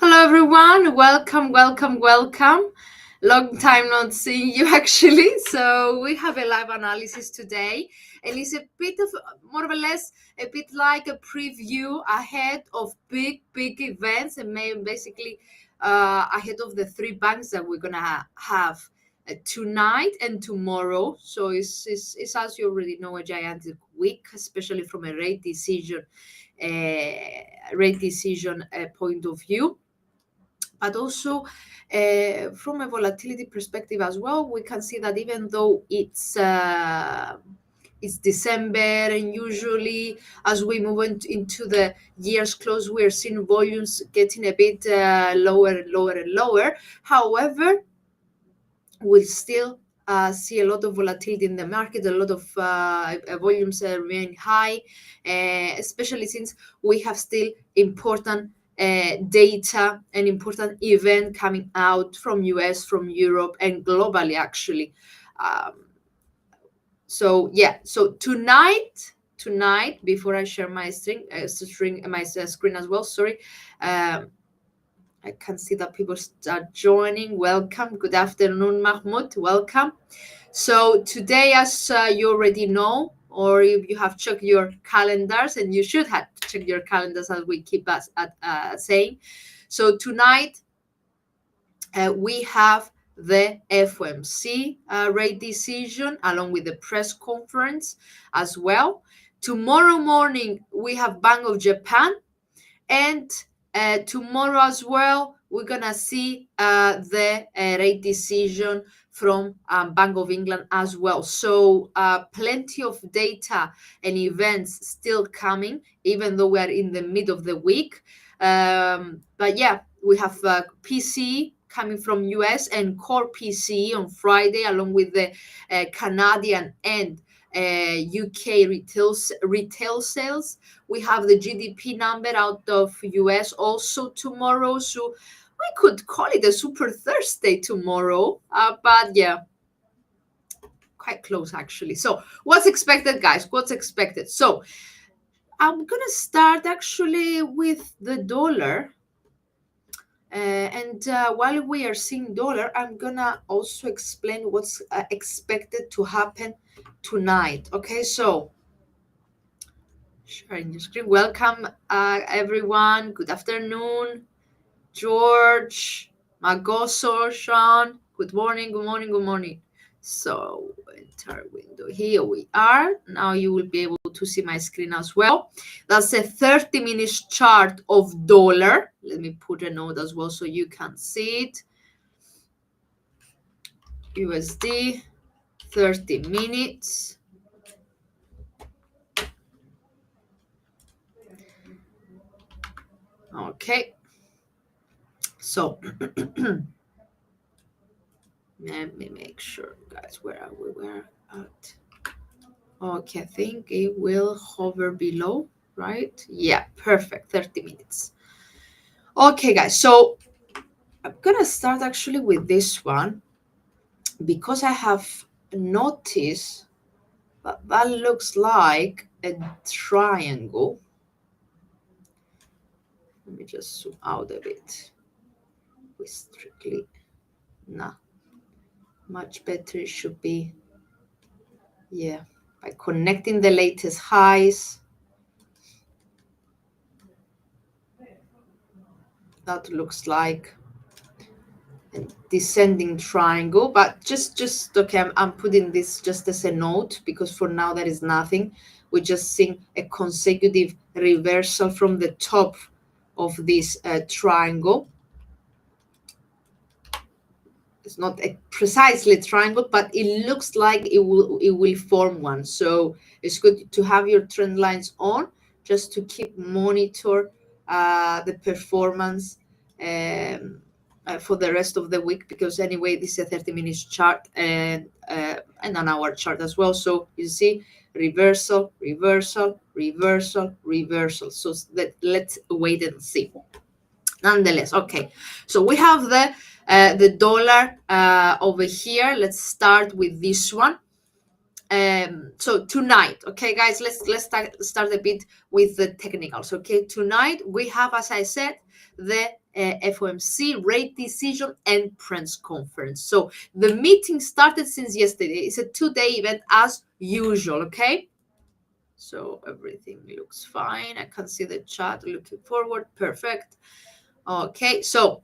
Hello, everyone. Welcome, welcome, welcome. Long time not seeing you, actually. So we have a live analysis today, and it's a bit of more or less a bit like a preview ahead of big events, and basically ahead of the three banks that we're gonna have tonight and tomorrow. So it's as you already know, a gigantic week, especially from a rate decision point of view, but also from a volatility perspective as well. We can see that even though it's December, and usually as we move into the year's close, we're seeing volumes getting a bit lower and lower and lower. However, we'll still see a lot of volatility in the market. A lot of volumes remain high, especially since we have still important data and important event coming out from US, from Europe, and globally, actually. So tonight, before I share my screen as well, sorry. I can see that people start joining. Welcome. Good afternoon, Mahmoud. Welcome. So today, as you already know, or if you have checked your calendars, and you should have checked your calendars as we keep saying. So tonight, we have the FOMC rate decision along with the press conference as well. Tomorrow morning, we have Bank of Japan, and tomorrow as well, we're gonna see the rate decision from Bank of England as well. So plenty of data and events still coming, even though we are in the mid of the week. But yeah, we have PCE coming from US and core PCE on Friday, along with the Canadian and UK retail sales. We have the GDP number out of US also tomorrow. So we could call it a super Thursday tomorrow. But yeah, quite close actually. So what's expected, guys? What's expected? So I'm going to start actually with the dollar. And while we are seeing dollar, I'm gonna also explain what's expected to happen tonight. Okay, so sharing your screen. Welcome, everyone. Good afternoon, George, Magoso, Sean. Good morning. Good morning. Good morning. So enter window. Here we are. Now you will be able to see my screen as well. That's a 30 minutes chart of dollar. Let me put a note as well so you can see it. USD, 30 minutes. Okay. So let me make sure, guys, where are we? Where at? Okay, I think it will hover below, right? Yeah, perfect. 30 minutes. Okay, guys, so I'm gonna start actually with this one because I have noticed that looks like a triangle. Let me just zoom out a bit. We strictly, nah, much better it should be. Yeah, by connecting the latest highs. That looks like a descending triangle, but just okay, I'm putting this just as a note because for now there is nothing. We're just seeing a consecutive reversal from the top of this triangle. It's not a precisely triangle, but it looks like it will form one. So it's good to have your trend lines on just to keep monitor the performance for the rest of the week, because anyway this is a 30 minutes chart and an hour chart as well. So you see reversal, reversal, reversal, reversal. So let's wait and see. Nonetheless, okay, so we have the dollar over here. Let's start with this one. So tonight, okay, guys, let's start a bit with the technicals. Okay, tonight we have, as I said, the FOMC rate decision and press conference. So the meeting started since yesterday. It's a 2-day event as usual. Okay, so everything looks fine. I can see the chat looking forward. Perfect. Okay, so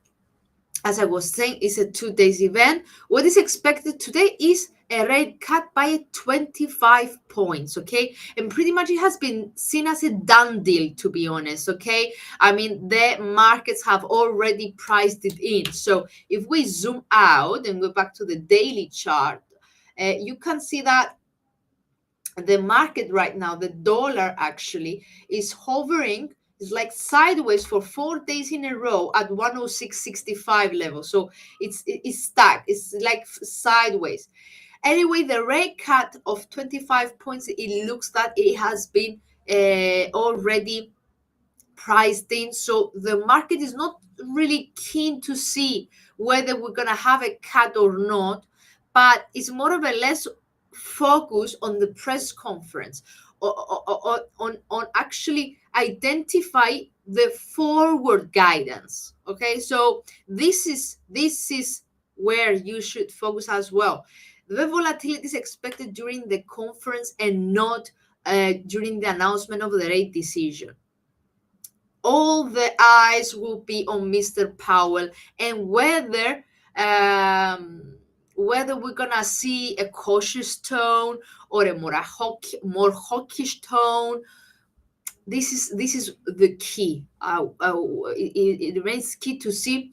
as I was saying, it's a 2 days event. What is expected today is a rate cut by 25 points, okay? And pretty much it has been seen as a done deal, to be honest, okay? I mean, the markets have already priced it in. So if we zoom out and go back to the daily chart, you can see that the market right now, the dollar actually is hovering, is like sideways for 4 days in a row at 106.65 level. So it's stuck, it's like sideways. Anyway, the rate cut of 25 points, it looks that it has been already priced in. So the market is not really keen to see whether we're going to have a cut or not, but it's more of a less focus on the press conference, on actually identify the forward guidance. Okay, so this is where you should focus as well. The volatility is expected during the conference and not during the announcement of the rate decision. All the eyes will be on Mr. Powell and whether we're gonna see a cautious tone or a more hawkish tone. This is the key. It remains key to see,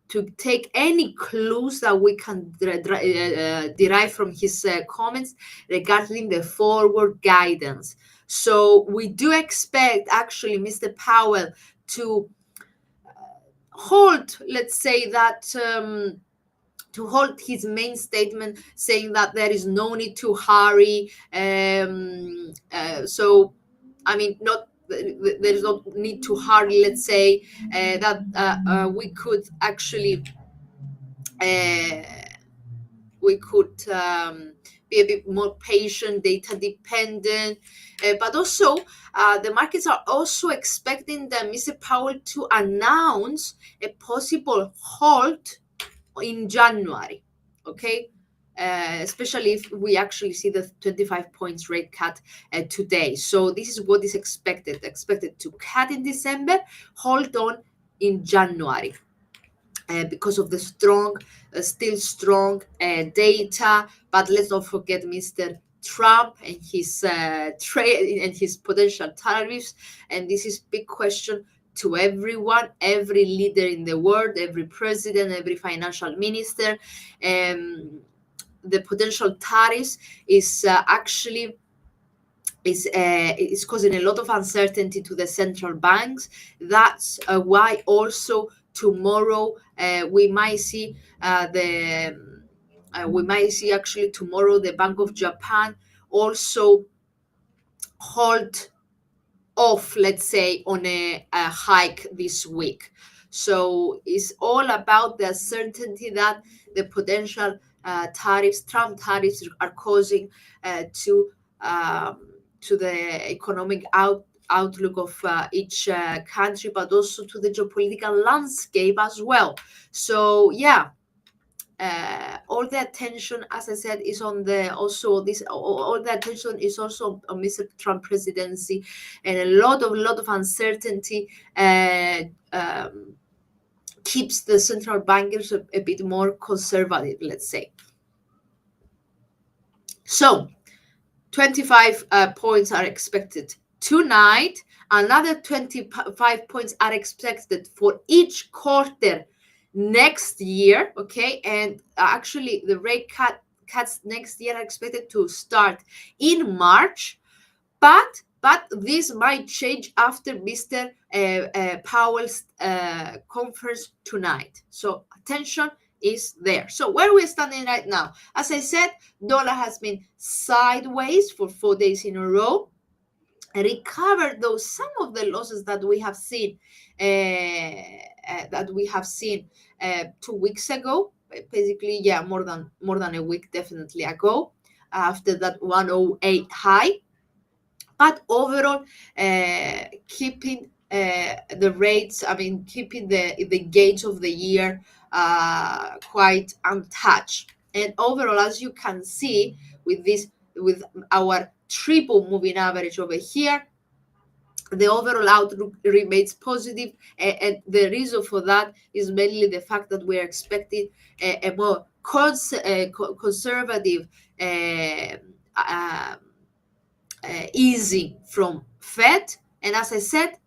to take any clues that we can derive from his comments regarding the forward guidance. So we do expect actually Mr. Powell to hold, let's say that. To hold his main statement saying that there is no need to hurry. So I mean, not there is no need to hurry. Let's say that we could actually uh, be a bit more patient, data dependent, but also the markets are also expecting that Mr. Powell to announce a possible halt in January. Okay. Especially if we actually see the 25 points rate cut today. So this is what is expected to cut in December, hold on in January. Because of the still strong data. But let's not forget Mr. Trump and his trade and his potential tariffs. And this is big question to everyone, every leader in the world, every president, every financial minister. The potential tariffs is actually is causing a lot of uncertainty to the central banks. That's why also tomorrow we might see actually tomorrow the Bank of Japan also hold off, let's say, on a hike this week. So it's all about the uncertainty that the potential Trump tariffs are causing to the economic outlook of each country, but also to the geopolitical landscape as well. So yeah, all the attention, as I said, is on the also this. All the attention is also on Mr. Trump presidency, and a lot of uncertainty keeps the central bankers a bit more conservative, let's say. So 25 points are expected tonight. Another 25 points are expected for each quarter next year. Okay, and actually the rate cuts next year are expected to start in March, but this might change after Mr. Powell's conference tonight. So attention is there. So where we're standing right now, as I said, dollar has been sideways for 4 days in a row. Recovered those some of the losses that we have seen 2 weeks ago. Basically, yeah, more than a week definitely ago. after that 108 high. But overall, keeping the rates, keeping the gauge of the year quite untouched. And overall, as you can see, with our triple moving average over here, the overall outlook remains positive, and the reason for that is mainly the fact that we are expecting a more conservative easing from Fed, and as I said,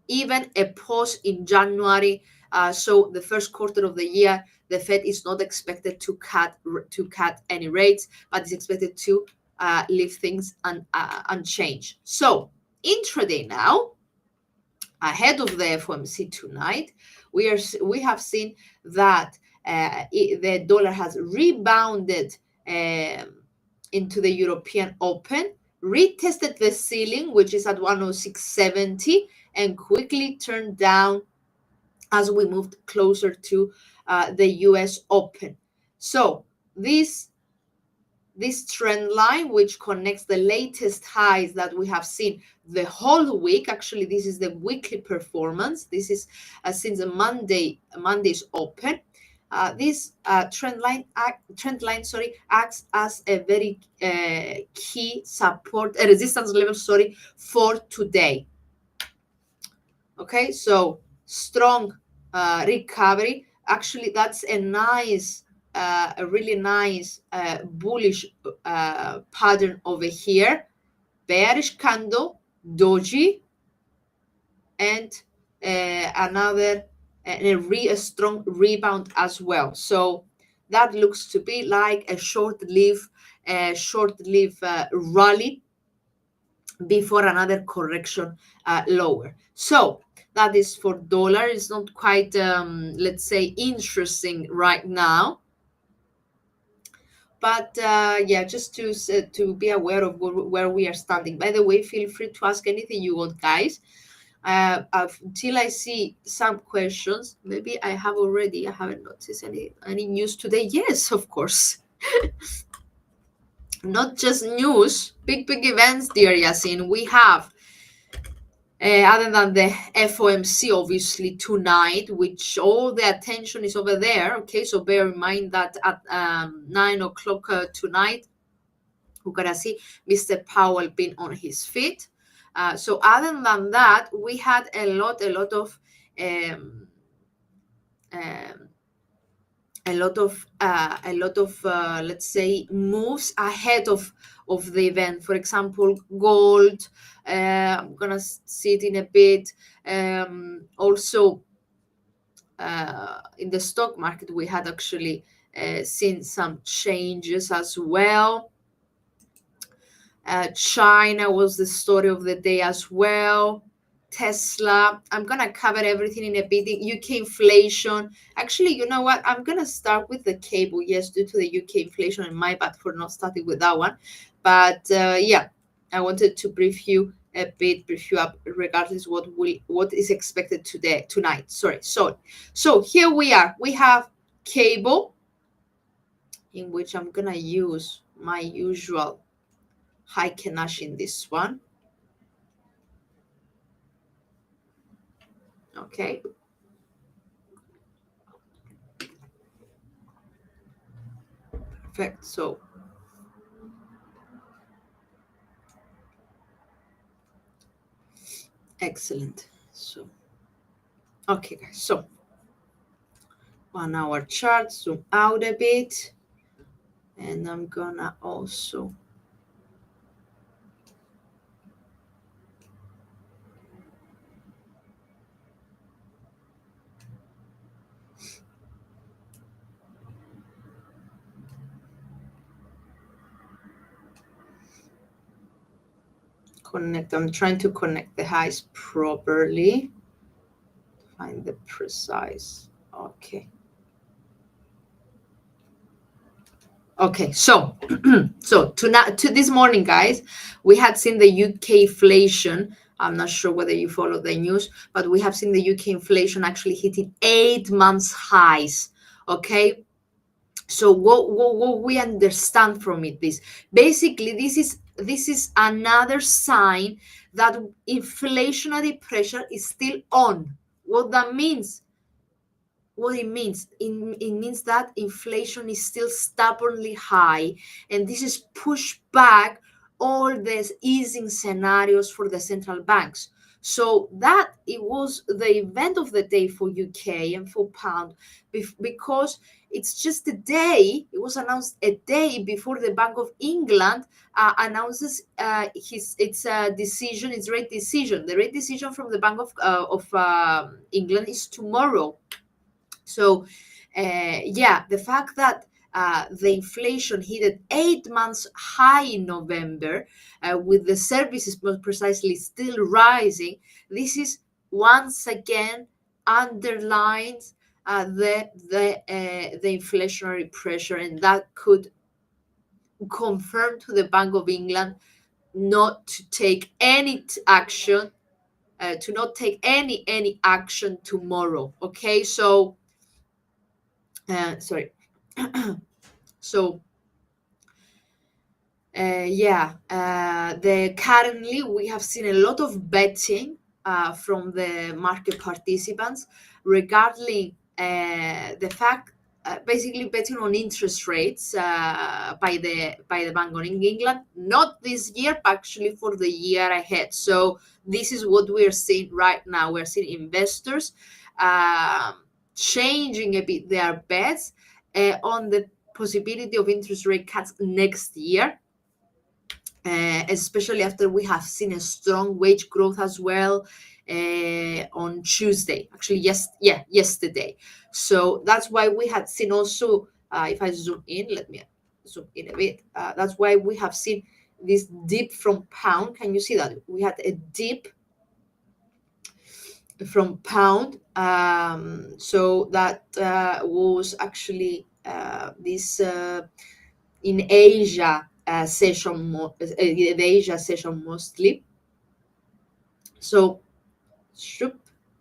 even a pause in January. So the first quarter of the year, the Fed is not expected to cut any rates, but is expected to leave things unchanged. So intraday now, ahead of the FOMC tonight, we have seen that the dollar has rebounded into the European Open, retested the ceiling, which is at 106.70, and quickly turned down as we moved closer to the US Open. So this trend line, which connects the latest highs that we have seen the whole week, actually this is the weekly performance, this is since Monday's Open. This trend line acts as a very key support, a resistance level, for today. Okay, so strong recovery. Actually, that's a really nice bullish pattern over here. Bearish candle, doji, and another a strong rebound as well. So that looks to be like a short-lived rally before another correction lower. So that is for dollar. It's not quite let's say interesting right now, but yeah, just to be aware of where we are standing. By the way, feel free to ask anything you want, guys. Until I see some questions. Maybe I haven't noticed any news today. Yes, of course. Not just news, big events, dear Yasin. We have other than the FOMC, obviously, tonight, which all the attention is over there. Okay, so bear in mind that at 9 o'clock tonight, we're gonna see Mr. Powell being on his feet. So other than that, we had a lot of let's say moves ahead of the event. For example, gold. I'm gonna see it in a bit. Also, in the stock market, we had actually seen some changes as well. China was the story of the day as well. Tesla. I'm gonna cover everything in a bit. UK inflation. Actually, you know what? I'm gonna start with the cable. Yes, due to the UK inflation, and my bad for not starting with that one. But yeah, I wanted to brief you up regardless what is expected tonight. Sorry. So here we are. We have cable, in which I'm gonna use my usual Heiken Nash in this one. Okay. Perfect. So excellent. So okay, guys. So 1 hour chart, zoom out a bit, and I'm gonna also connect. I'm trying to connect the highs properly. Find the precise. Okay. Okay, so to this morning, guys, we had seen the UK inflation. I'm not sure whether you follow the news, but we have seen the UK inflation actually hitting 8 months highs. Okay, So what we understand from it, this basically, this is another sign that inflationary pressure is still on. What that means, what it means, it means that inflation is still stubbornly high, and this is pushed back all the easing scenarios for the central banks. So that it was the event of the day for UK and for pound, because it's just a day, it was announced a day before the Bank of England announces its decision, its rate decision. The rate decision from the Bank of England is tomorrow. So, yeah, the fact that the inflation hit an 8 months high in November, with the services more precisely still rising, this is once again underlines the inflationary pressure, and that could confirm to the Bank of England not to take any action, to not take any action tomorrow. Okay, so sorry. So yeah, the currently we have seen a lot of betting from the market participants regarding the fact, basically betting on interest rates by the Bank of England, not this year, but actually for the year ahead. So this is what we're seeing right now. We're seeing investors changing a bit their bets on the possibility of interest rate cuts next year, especially after we have seen a strong wage growth as well on Tuesday, actually, yesterday. So that's why we had seen also, if I zoom in, let me zoom in a bit. That's why we have seen this dip from pound. Can you see that? We had a dip from pound. So that was actually this in Asia session, the Asia session mostly. So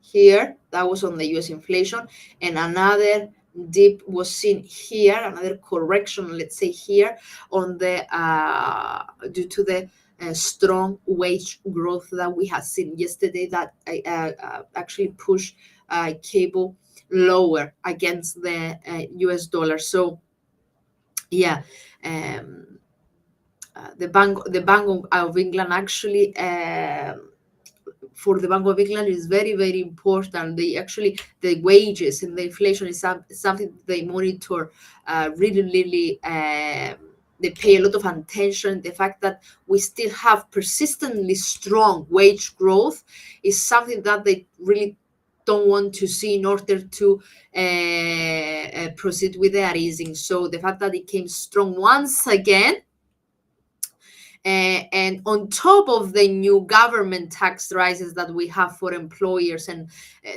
here, that was on the US inflation, and another dip was seen here, another correction, let's say here, on the due to the strong wage growth that we had seen yesterday, that actually pushed cable lower against the US dollar. So yeah, um, the Bank of England actually, for the Bank of England, is very, very important. They actually, the wages and the inflation is something they monitor really, really. They pay a lot of attention. The fact that we still have persistently strong wage growth is something that they really don't want to see in order to proceed with their easing. So the fact that it came strong once again, and on top of the new government tax rises that we have for employers, and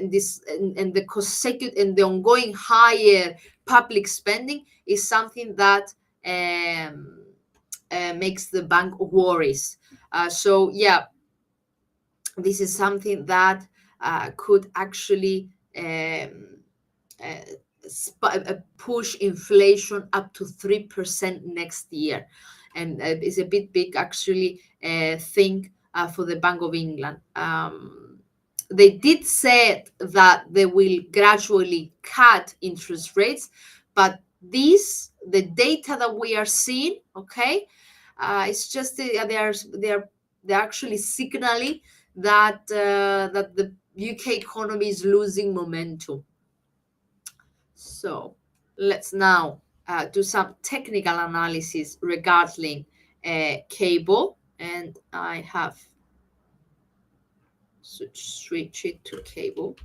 this and the consecutive and the ongoing higher public spending, is something that makes the bank worries. So yeah, this is something that could actually push inflation up to 3% next year, and it's a bit big actually thing for the Bank of England. They did say that they will gradually cut interest rates, but the data that we are seeing, okay, it's just they're actually signaling that that the UK economy is losing momentum. So let's now do some technical analysis regarding cable, and I have switch it to cable.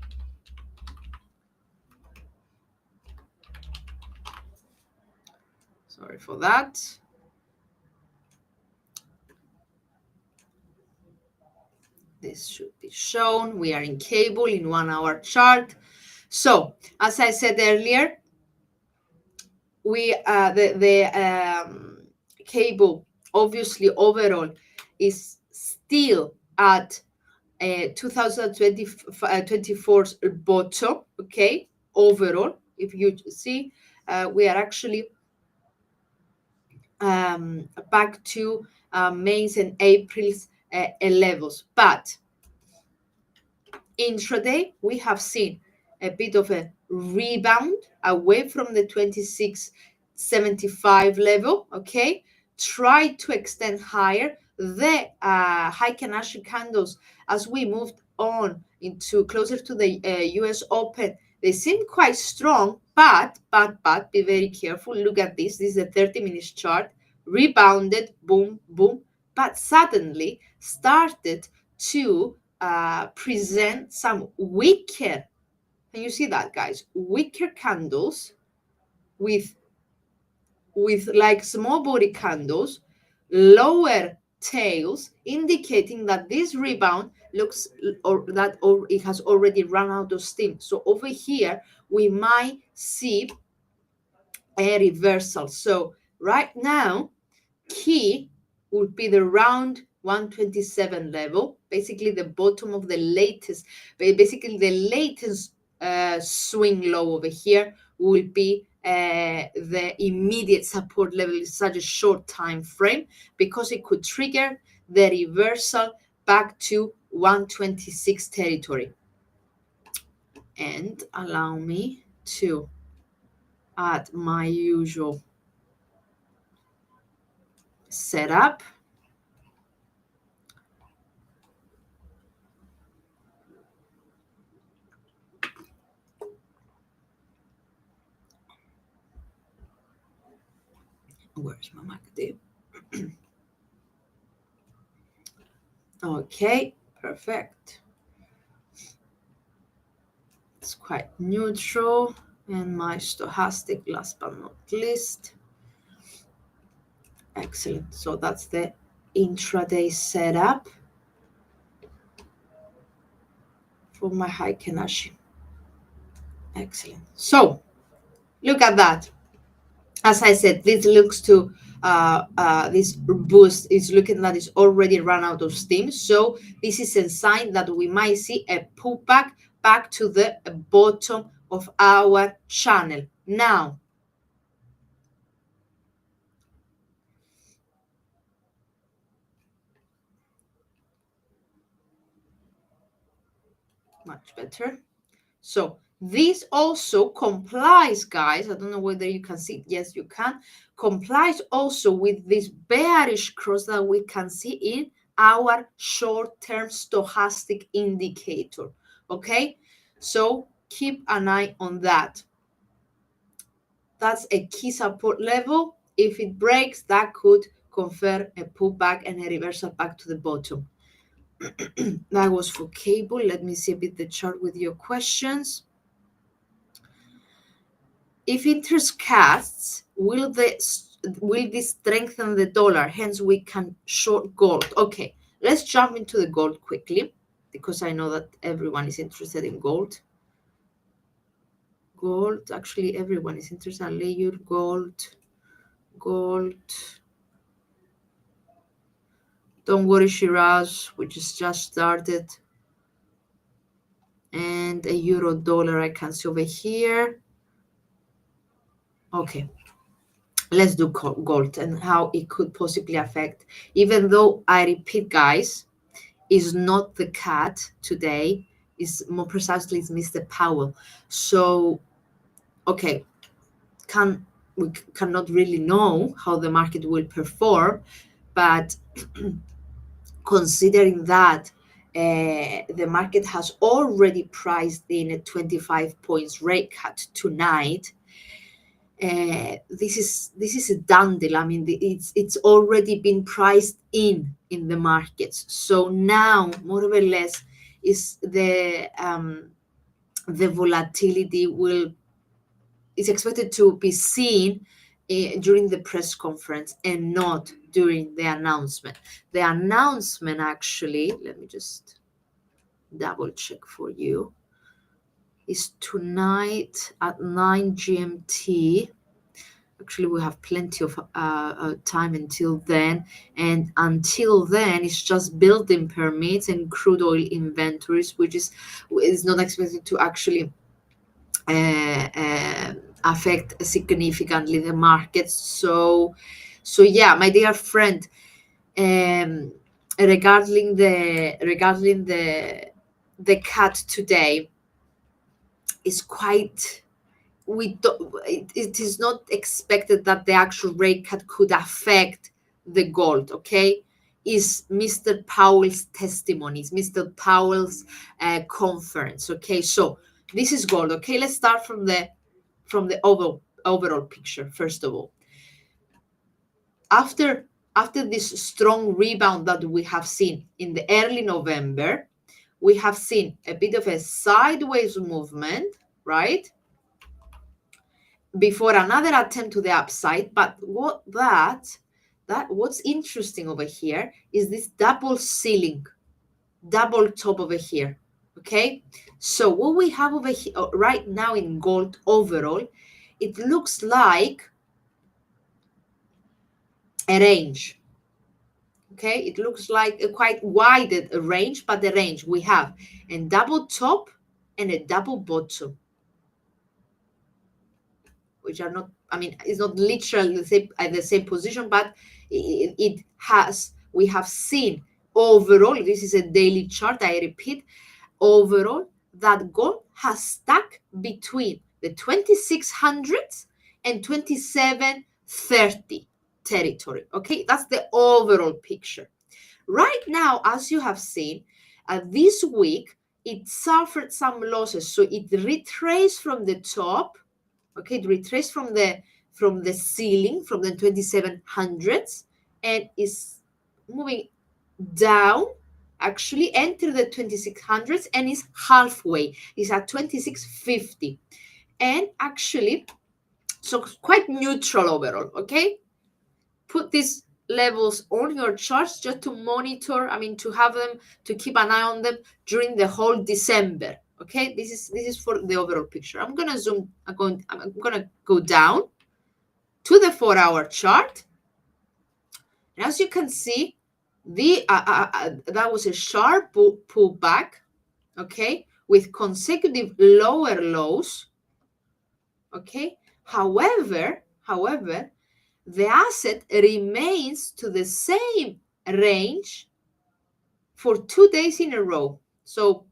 Sorry for that. This should be shown. We are in cable in 1 hour chart. So as I said earlier, we the cable obviously overall is still at 2024's bottom. Okay, overall, if you see, we are actually back to May's and April's levels. But intraday, we have seen a bit of a rebound away from the 26.75 level. Okay, try to extend higher. The high Kanashi candles, as we moved on into closer to the US Open, they seem quite strong, but be very careful. Look at this. This is a 30-minute chart. Rebounded, boom, boom, but suddenly started to present some weaker, can you see that, guys? Weaker candles with like small body candles, lower tails, indicating that this rebound looks or it has already run out of steam. So over here we might see a reversal. So right now key would be the round 127 level, basically the bottom of the latest, basically the latest swing low over here will be the immediate support level in such a short time frame, because it could trigger the reversal back to 126 territory. And allow me to add my usual setup. Where's my MACD? Okay, perfect. It's quite neutral. And my stochastic, last but not least. Excellent. So that's the intraday setup for my Heiken Ashi. Excellent. So look at that. As I said, this looks to this boost is looking that it's already run out of steam. So this is a sign that we might see a pullback back to the bottom of our channel. Now, much better. So this also complies, guys. I don't know whether you can see. Yes, you can. Complies also with this bearish cross that we can see in our short-term stochastic indicator. Okay, so keep an eye on that. That's a key support level. If it breaks, that could confer a pullback and a reversal back to the bottom. That was for cable. Let me see a bit the chart with your questions. If interest casts, will this strengthen the dollar? Hence, we can short gold. Okay, let's jump into the gold quickly, because I know that everyone is interested in gold. Gold, actually, everyone is interested in layer gold. Don't worry, Shiraz, we just started. And a euro dollar I can see over here. Okay, let's do gold and how it could possibly affect, even though I repeat, guys, is not the cat today, is more precisely it's Mr. Powell. So, okay, we cannot really know how the market will perform, but considering that the market has already priced in a 25 points rate cut tonight, this is a done deal. I mean, it's already been priced in the markets. So now, more or less, is the volatility is expected to be seen during the press conference and not during the announcement. The announcement, actually, let me just double check for you, is tonight at 9 GMT. Actually, we have plenty of time until then. And until then, it's just building permits and crude oil inventories, which is not expected to actually affect significantly the markets. So So yeah, my dear friend, um, regarding the cut today is quite, we do, it is not expected that the actual rate cut could affect the gold. Okay, is Mr. Powell's testimonies, Mr. Powell's conference. Okay, so this is gold. Okay, let's start from the overall picture. First of all, after this strong rebound that we have seen in the early November, we have seen a bit of a sideways movement, right? Before another attempt to the upside. But what's interesting over here is this double ceiling, double top over here. Okay, so what we have over here right now in gold overall, it looks like a range. Okay, it looks like a quite wide range, but the range we have a double top and a double bottom, which are not, I mean, it's not literally the same position, but it has, we have seen overall, this is a daily chart, I repeat, overall, that gold has stuck between the 2600s and 2730 territory. Okay, that's the overall picture. Right now, as you have seen, this week, it suffered some losses. So it retraced from the top. Okay, it retraced from the ceiling, from the 2700s, and is moving down, actually enter the 2600s, and is halfway. It's at 2650. And actually, so quite neutral overall. Okay, put these levels on your charts just to monitor, I mean, to have them, to keep an eye on them during the whole December. Okay, this is for the overall picture. I'm gonna zoom, I'm gonna go down to the 4-hour chart, and as you can see, that was a sharp pullback, okay, with consecutive lower lows. Okay, however, the asset remains to the same range for 2 days in a row. So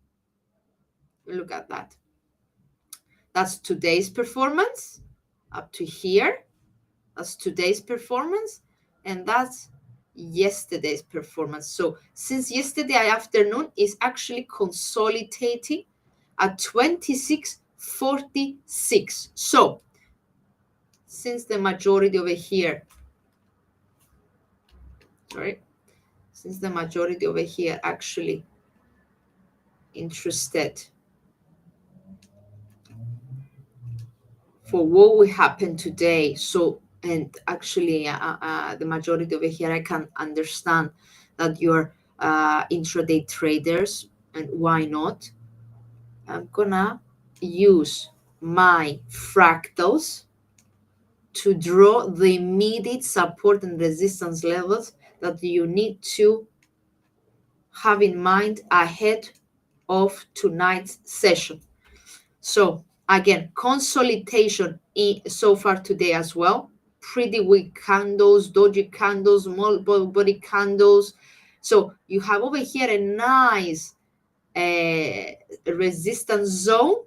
look at that. That's today's performance up to here. That's today's performance, and that's yesterday's performance. So since yesterday afternoon is actually consolidating at 2646. So since the majority over here, since the majority over here actually interested for what will happen today. So, and actually the majority over here, I can understand that you're intraday traders, and why not? I'm gonna use my fractals to draw the immediate support and resistance levels that you need to have in mind ahead of tonight's session. So again, consolidation so far today as well. Pretty weak candles, doji candles, small body candles. So you have over here a nice resistance zone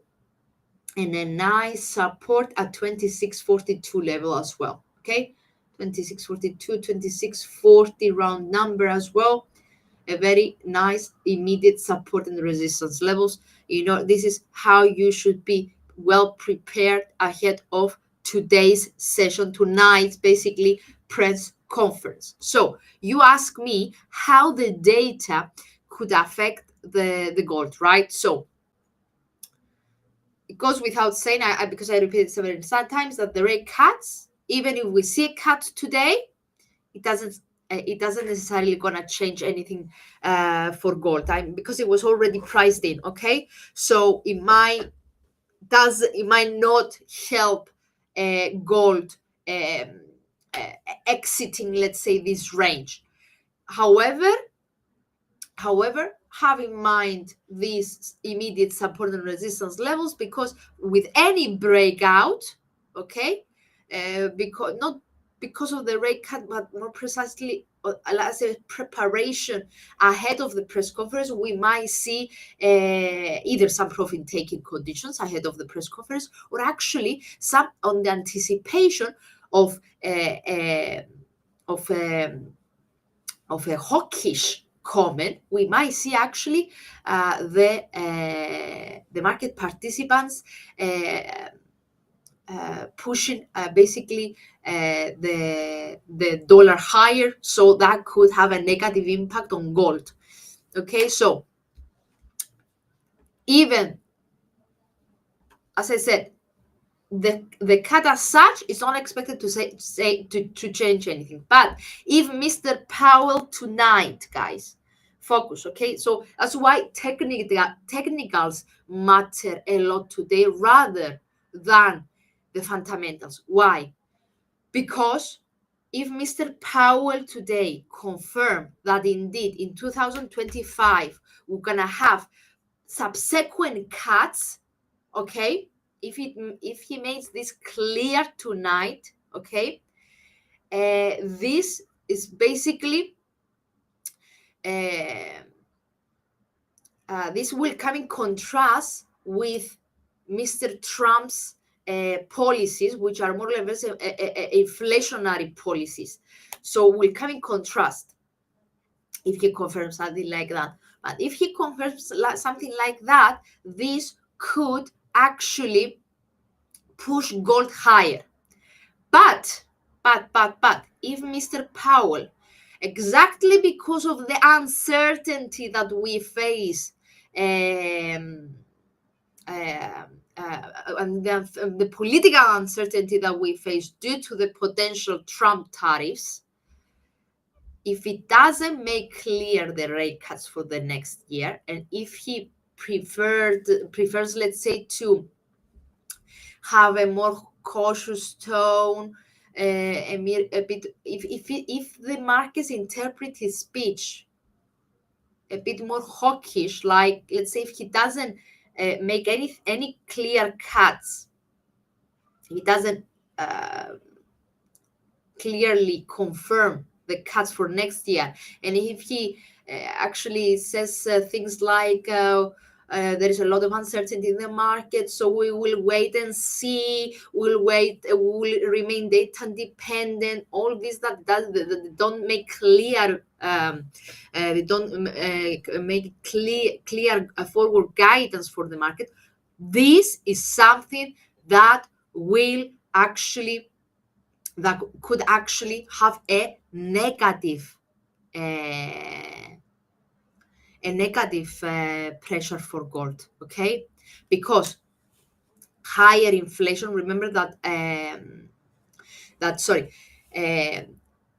and a nice support at 2642 level as well. Okay, 2642, 2640 round number as well. A very nice immediate support and resistance levels. You know, this is how you should be well prepared ahead of today's session, tonight's basically press conference. So you ask me how the data could affect the gold, right? So it goes without saying, because I repeated several times, that the rate cuts, even if we see a cut today, it doesn't necessarily gonna change anything for gold time, because it was already priced in. Okay, so it might not help gold exiting, let's say, this range. However, have in mind these immediate support and resistance levels, because with any breakout, okay, because not because of the rate cut, but more precisely as a preparation ahead of the press conference, we might see either some profit-taking conditions ahead of the press conference, or actually some on the anticipation of of of a hawkish comment. We might see actually the market participants pushing basically the dollar higher, so that could have a negative impact on gold. Okay, so even as I said, the cut as such is not expected to change anything. But if Mr. Powell tonight, guys, focus, okay? So that's why technicals matter a lot today rather than the fundamentals. Why? Because if Mr. Powell today confirmed that indeed in 2025 we're gonna have subsequent cuts, okay, if he makes this clear tonight, okay, this is basically this will come in contrast with Mr. Trump's policies, which are more or less inflationary policies. So will come in contrast if he confirms something like that. But if he confirms something like that, this could actually push gold higher. But if Mr. Powell, exactly because of the uncertainty that we face, and the political uncertainty that we face due to the potential Trump tariffs, if it doesn't make clear the rate cuts for the next year, and if he prefers, let's say, to have a more cautious tone, a bit, if the markets interpret his speech a bit more hawkish, like, let's say, if he doesn't make any clear cuts, he doesn't clearly confirm the cuts for next year, and if he actually says things like there is a lot of uncertainty in the market, so we will wait and see, we'll remain data dependent, all this that don't make clear they don't make clear forward guidance for the market. This is something that could actually have a negative pressure for gold, okay? Because higher inflation, remember that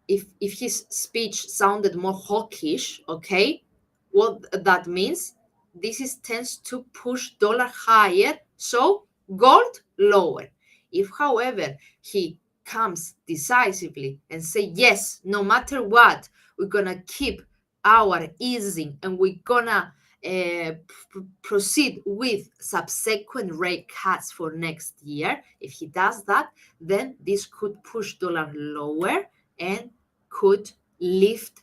if his speech sounded more hawkish, okay, what that means, tends to push dollar higher, so gold lower. If, however, he comes decisively and say, yes, no matter what, we're gonna keep our easing and we're gonna proceed with subsequent rate cuts for next year, if he does that, then this could push dollar lower and could lift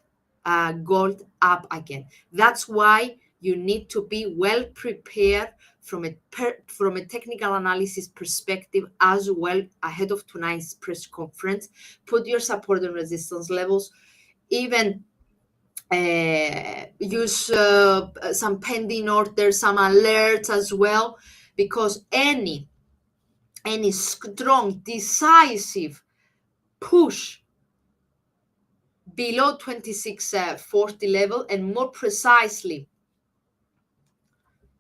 gold up again. That's why you need to be well prepared from a technical analysis perspective as well ahead of tonight's press conference. Put your support and resistance levels, even use some pending orders, some alerts as well, because any strong, decisive push below 2640 level, and more precisely,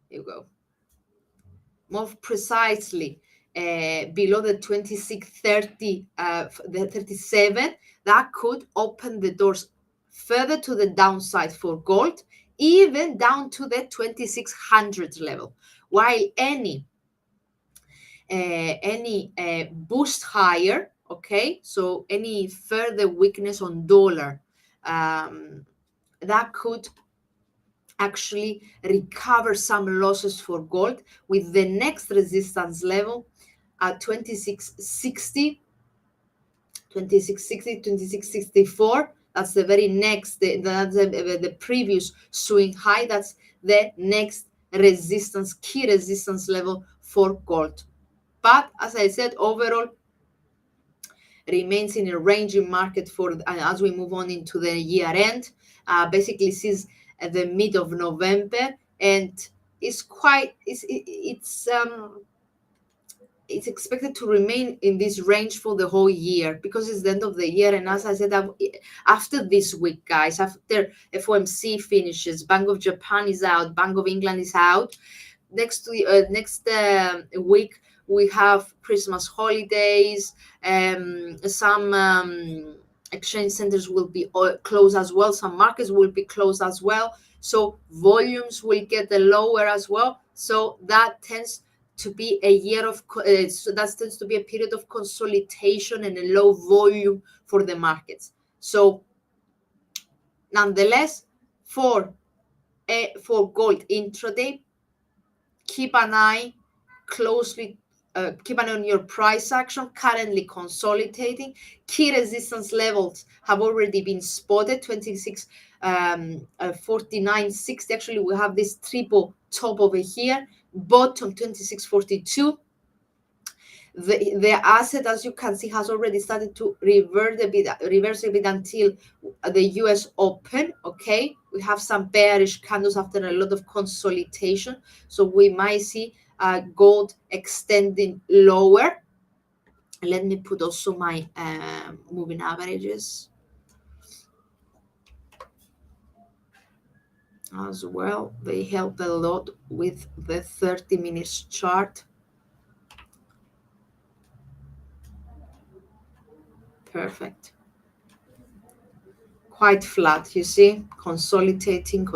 below the 2630, the 37, that could open the doors further to the downside for gold, even down to the 2600 level. While any boost higher, okay, so any further weakness on dollar, that could actually recover some losses for gold, with the next resistance level at 2660 2660, 2664. That's the very next, that's the previous swing high. That's the next resistance, key resistance level for gold. But as I said, overall remains in a ranging market for as we move on into the year end. Basically, since the mid of November, and it's expected to remain in this range for the whole year because it's the end of the year. And as I said, after this week, guys, after FOMC finishes, Bank of Japan is out, Bank of England is out. Next week we have Christmas holidays. Some exchange centers will be closed as well. Some markets will be closed as well. So volumes will get lower as well. So that tends to be a year of so that tends to be a period of consolidation and a low volume for the markets. So nonetheless, for gold intraday, keep an eye closely, keep an eye on your price action, currently consolidating. Key resistance levels have already been spotted, 26 49.60. Actually, we have this triple top over here, bottom 26.42. The asset, as you can see, has already started to reverse a bit until the US Open. Okay, we have some bearish candles after a lot of consolidation, so we might see gold extending lower. Let me put also my moving averages as well. They help a lot with the 30 minutes chart. Perfect. Quite flat, you see, consolidating,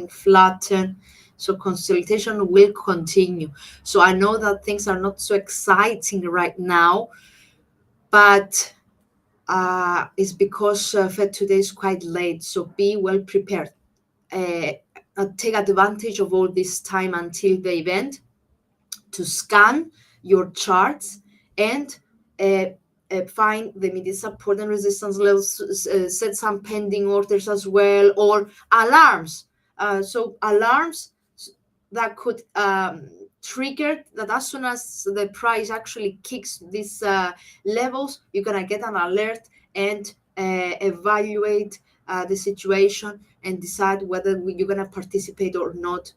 flatten. So consolidation will continue. So I know that things are not so exciting right now, but it's because Fed today is quite late. So be well prepared. Take advantage of all this time until the event to scan your charts and find the immediate support and resistance levels, set some pending orders as well, or alarms. So alarms that could trigger that as soon as the price actually kicks these levels, you're gonna get an alert and evaluate the situation and decide whether you're gonna participate or not.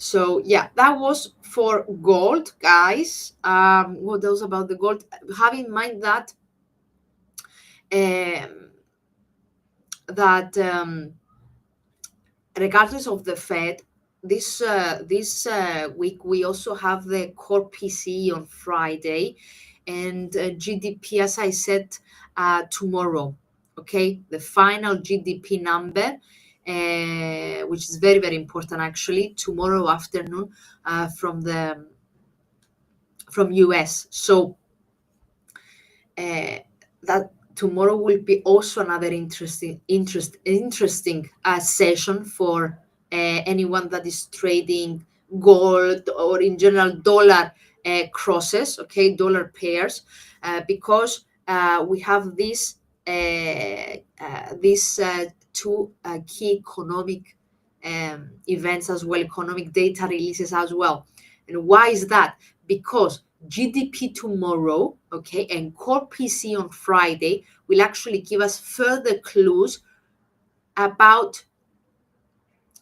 So yeah, that was for gold, guys. What else about the gold? Have in mind that regardless of the Fed, this week we also have the core PCE on Friday, and GDP, as I said, tomorrow. Okay, the final GDP number, which is very, very important actually, tomorrow afternoon from US. So that tomorrow will be also another interesting session for anyone that is trading gold or in general dollar crosses, okay, dollar pairs, because we have these two key economic events as well, economic data releases as well. And why is that? Because GDP tomorrow, okay, and core PCE on Friday will actually give us further clues about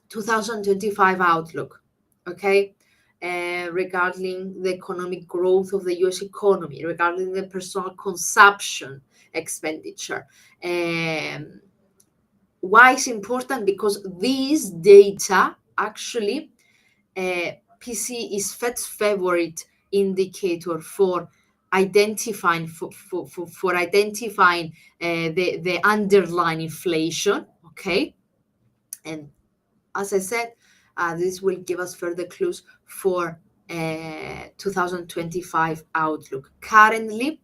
2025 outlook, okay, regarding the economic growth of the US economy, regarding the personal consumption expenditure. Why is important? Because these data actually, PCE is Fed's favorite indicator for identifying the underlying inflation, okay. And as I said, this will give us further clues for 2025 outlook. Currently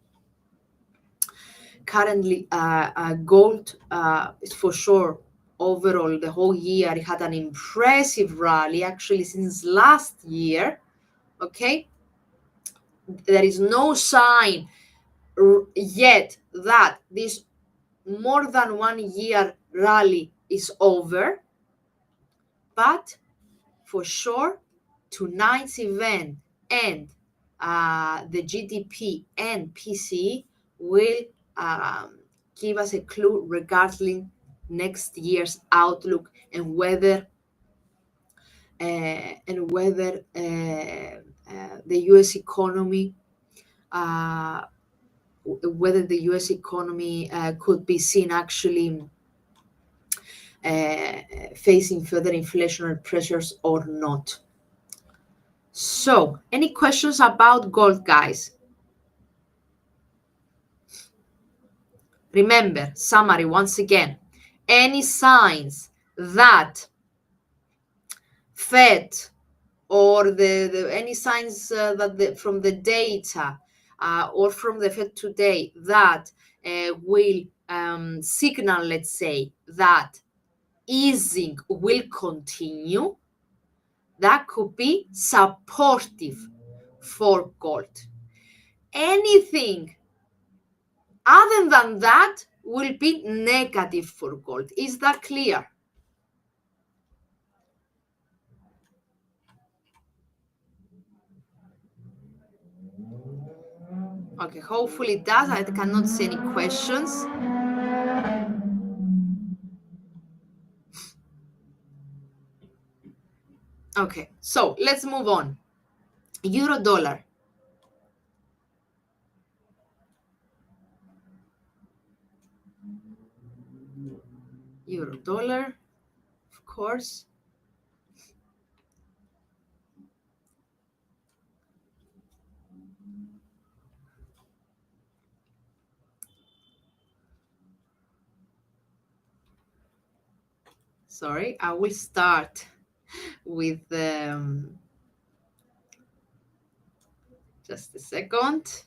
gold is for sure overall the whole year it had an impressive rally actually since last year, okay. There is no sign yet that this more than 1 year rally is over, but for sure tonight's event and the GDP and PCE will give us a clue regarding next year's outlook and whether the U.S. economy could be seen actually facing further inflationary pressures or not. So, any questions about gold, guys? Remember, summary once again, any signs that Fed or any signs from the data or from the Fed today that will signal, let's say, that easing will continue, that could be supportive for gold. Anything other than that will be negative for gold. Is that clear? Okay, hopefully it does. I cannot see any questions. Okay, so let's move on. Euro dollar. Euro dollar, of course. Sorry, I will start with just a second,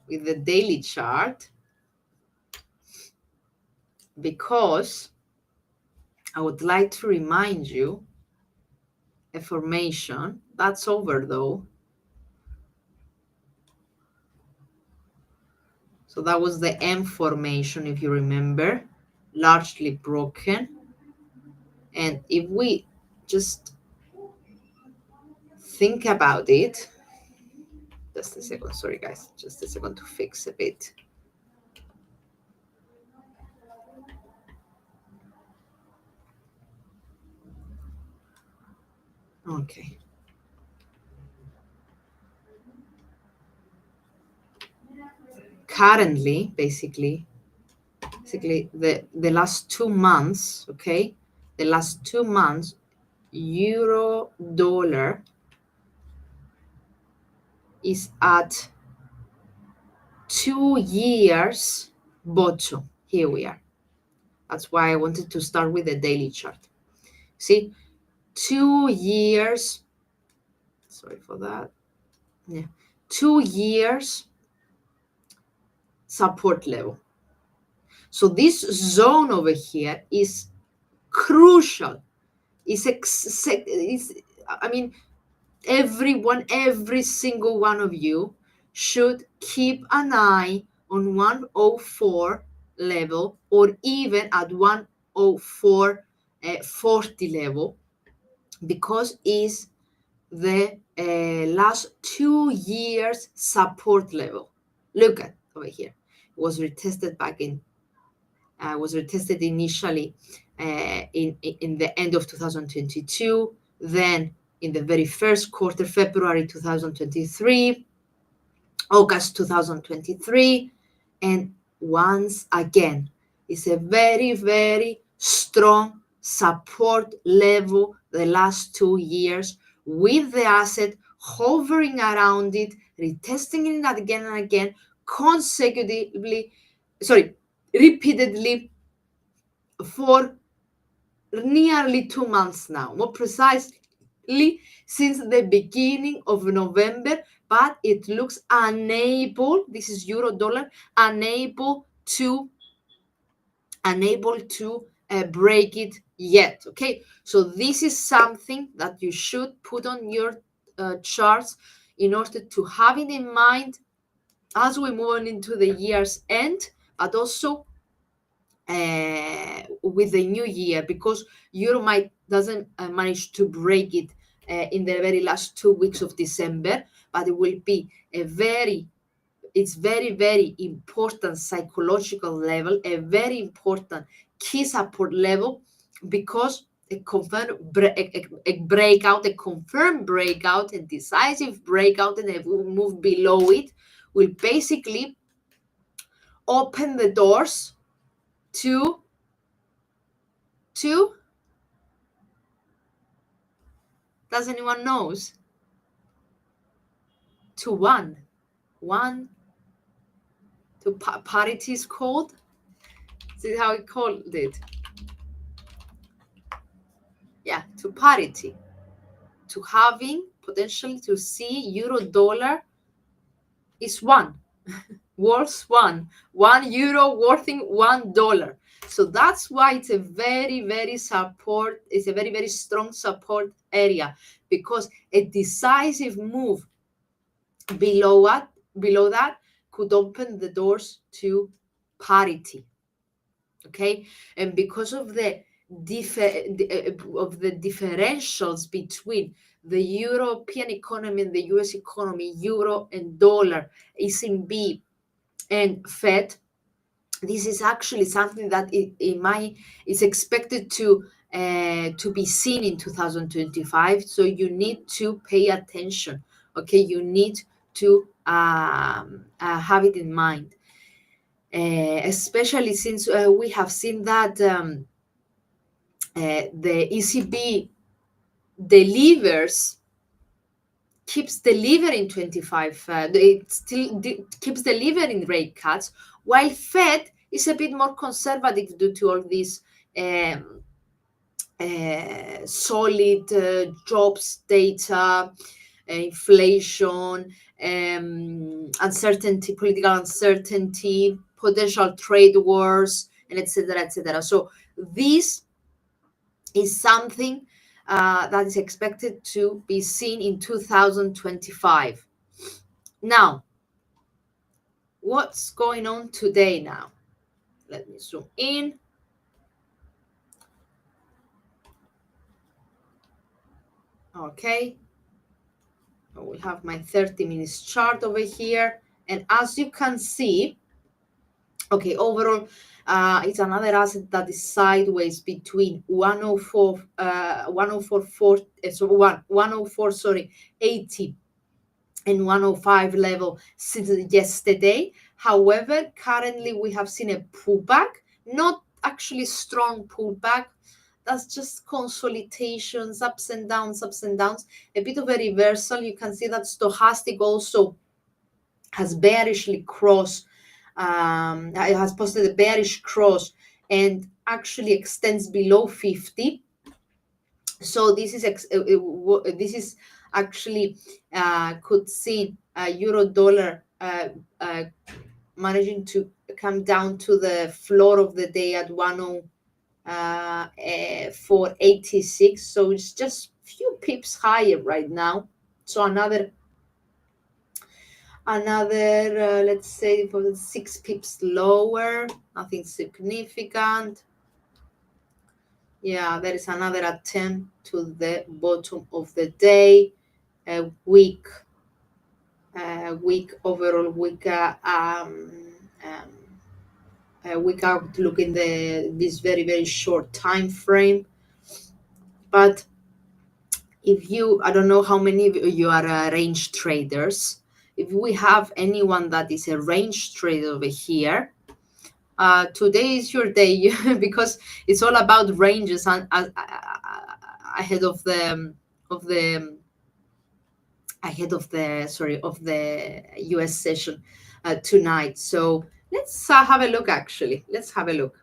with the daily chart, because I would like to remind you a formation that's over though. So that was the M formation, if you remember, largely broken. And if we just think about it, just a second, sorry guys, just a second to fix a bit. Okay. Currently, basically the last 2 months, okay, the last 2 months, euro dollar is at 2 years bottom. Here we are. That's why I wanted to start with the daily chart. See, 2 years, sorry for that. Yeah, 2 years support level. So this zone over here is crucial. I mean, every single one of you should keep an eye on 104 level or even at 104.40 level, because it's the last 2 years support level. Look at over here. It was retested initially in the end of 2022, then in the very first quarter, February 2023, August 2023, and once again, it's a very, very strong support level the last 2 years, with the asset hovering around it, retesting it again and again, repeatedly for nearly 2 months now, more precisely since the beginning of November, but it looks unable, this is euro dollar, unable to break it yet. Okay, so this is something that you should put on your charts in order to have it in mind as we move on into the year's end, but also with the new year, because euro might doesn't manage to break it in the very last 2 weeks of December, but it will be a it's very important psychological level, a very important key support level, because a breakout, a confirmed breakout, a decisive breakout, and a move below it will basically open the doors to to does anyone knows? To one to parity is called. This is how we called it. Yeah, to parity, to having potentially to see euro dollar is one worth €1 worthing $1. So that's why it's a very strong support area, because a decisive move below that could open the doors to parity. Okay, and because of the differentials between the European economy and the US economy, euro and dollar, ECB and Fed, this is actually something that is expected to be seen in 2025. So you need to pay attention. Okay, you need to have it in mind, especially since we have seen that the ECB keeps delivering 25, it still keeps delivering rate cuts, while Fed is a bit more conservative due to all these solid jobs data, inflation, uncertainty, political uncertainty, potential trade wars, and etc., etc. So this is something that is expected to be seen in 2025. Now, what's going on today now? Let me zoom in. Okay. We have my 30 minutes chart over here. And as you can see, okay, overall, it's another asset that is sideways between 80 and 105 level since yesterday. However, currently we have seen a pullback, not actually strong pullback. That's just consolidations, ups and downs, a bit of a reversal. You can see that stochastic also has bearishly crossed, it has posted a bearish cross and actually extends below 50. So this is actually could see euro dollar managing to come down to the floor of the day at 104.86. So it's just few pips higher right now. So another let's say for 6 pips lower, nothing significant. Yeah, there is another attempt to the bottom of the day. A weak overall weak outlook in this very short time frame. But if I don't know how many of you are range traders. If we have anyone that is a range trader over here, today is your day because it's all about ranges and ahead of the US session tonight. So let's have a look. Actually, let's have a look.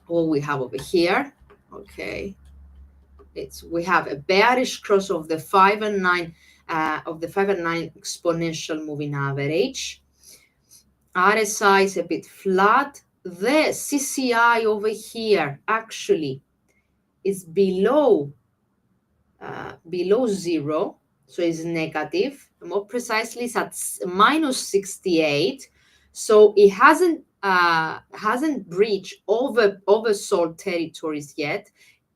What we have over here. Okay, we have a bearish cross of the 5 and 9 exponential moving average. RSI is a bit flat. The CCI over here actually is below 0. so it's negative. More precisely, it's at minus 68. So it hasn't breached oversold territories yet.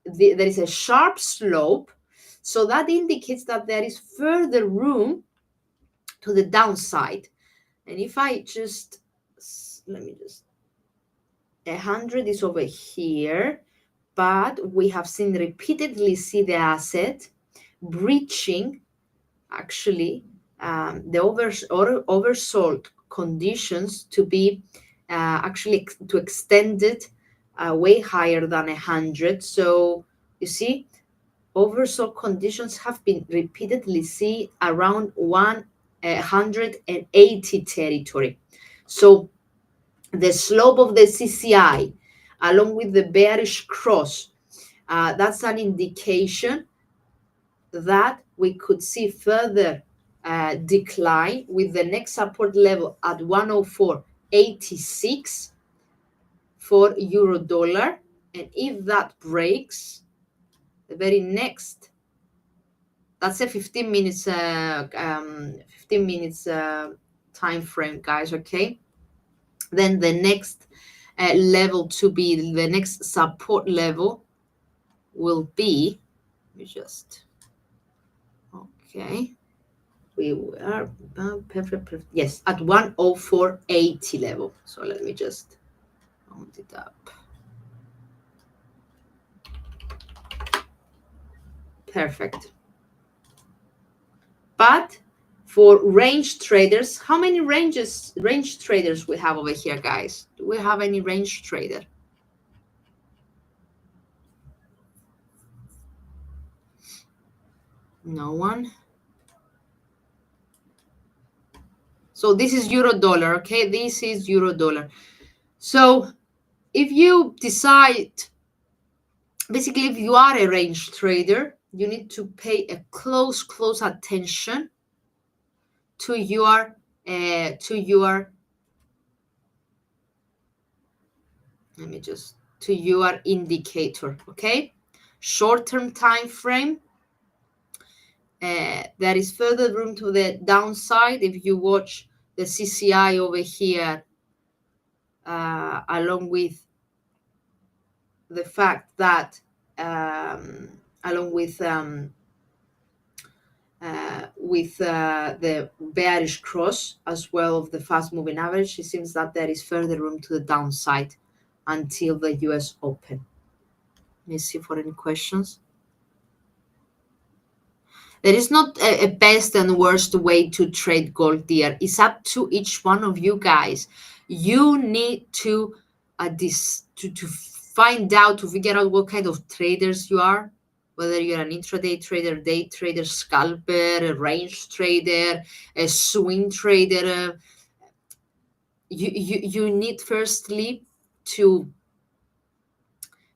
There is a sharp slope, so that indicates that there is further room to the downside. And if I just let me just 100 is over here, but we have seen repeatedly see the asset breaching actually the oversold conditions to be actually to extend it way higher than 100. So you see, oversold conditions have been repeatedly seen around 180 territory. So the slope of the CCI along with the bearish cross, that's an indication that we could see further decline with the next support level at 104.86 for euro dollar. And if that breaks, the very next, that's a 15 minutes 15 minutes time frame, guys. Okay, then the next level to be the next support level will be, let me just, okay, we are perfect, yes, at 104.80 level. So let me just round it up. Perfect. But for range traders, how many range traders we have over here, guys? Do we have any range trader? No one. So this is euro dollar, okay? This is euro dollar. So if you decide, basically, if you are a range trader, you need to pay a close attention to your let me just to your indicator, okay? Short-term time frame, there is further room to the downside if you watch the CCI over here, along with the fact that along with the bearish cross as well of the fast moving average, it seems that there is further room to the downside until the US Open. Let me see for any questions. There is not a best and worst way to trade gold, dear. It's up to each one of you guys. You need to to find out, to figure out what kind of traders you are, whether you're an intraday trader, day trader, scalper, a range trader, a swing trader. You need firstly to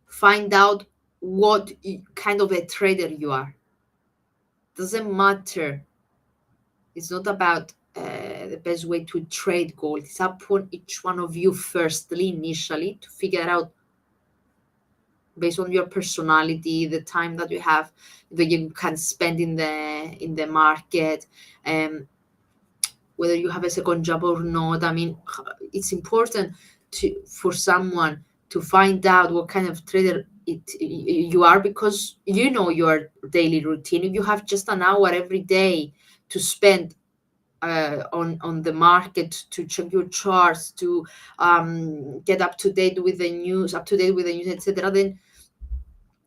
find out what kind of a trader you are. Doesn't matter. It's not about the best way to trade gold. It's up on each one of you firstly, initially, to figure out based on your personality, the time that you have, that you can spend in the market, whether you have a second job or not. I mean, it's important for someone to find out what kind of trader you are, because you know your daily routine. If you have just an hour every day to spend on the market, to check your charts, to get up to date with the news, etc., then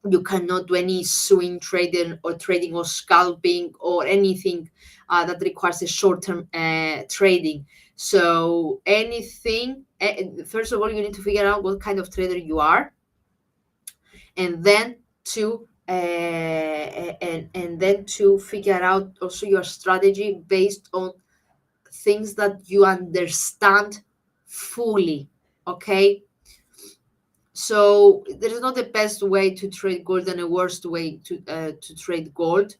you cannot do any swing trading or scalping or anything that requires a short-term trading. So anything, first of all, you need to figure out what kind of trader you are, and then to and then to figure out also your strategy based on things that you understand fully. Okay, so there is not the best way to trade gold and a worst way to trade gold.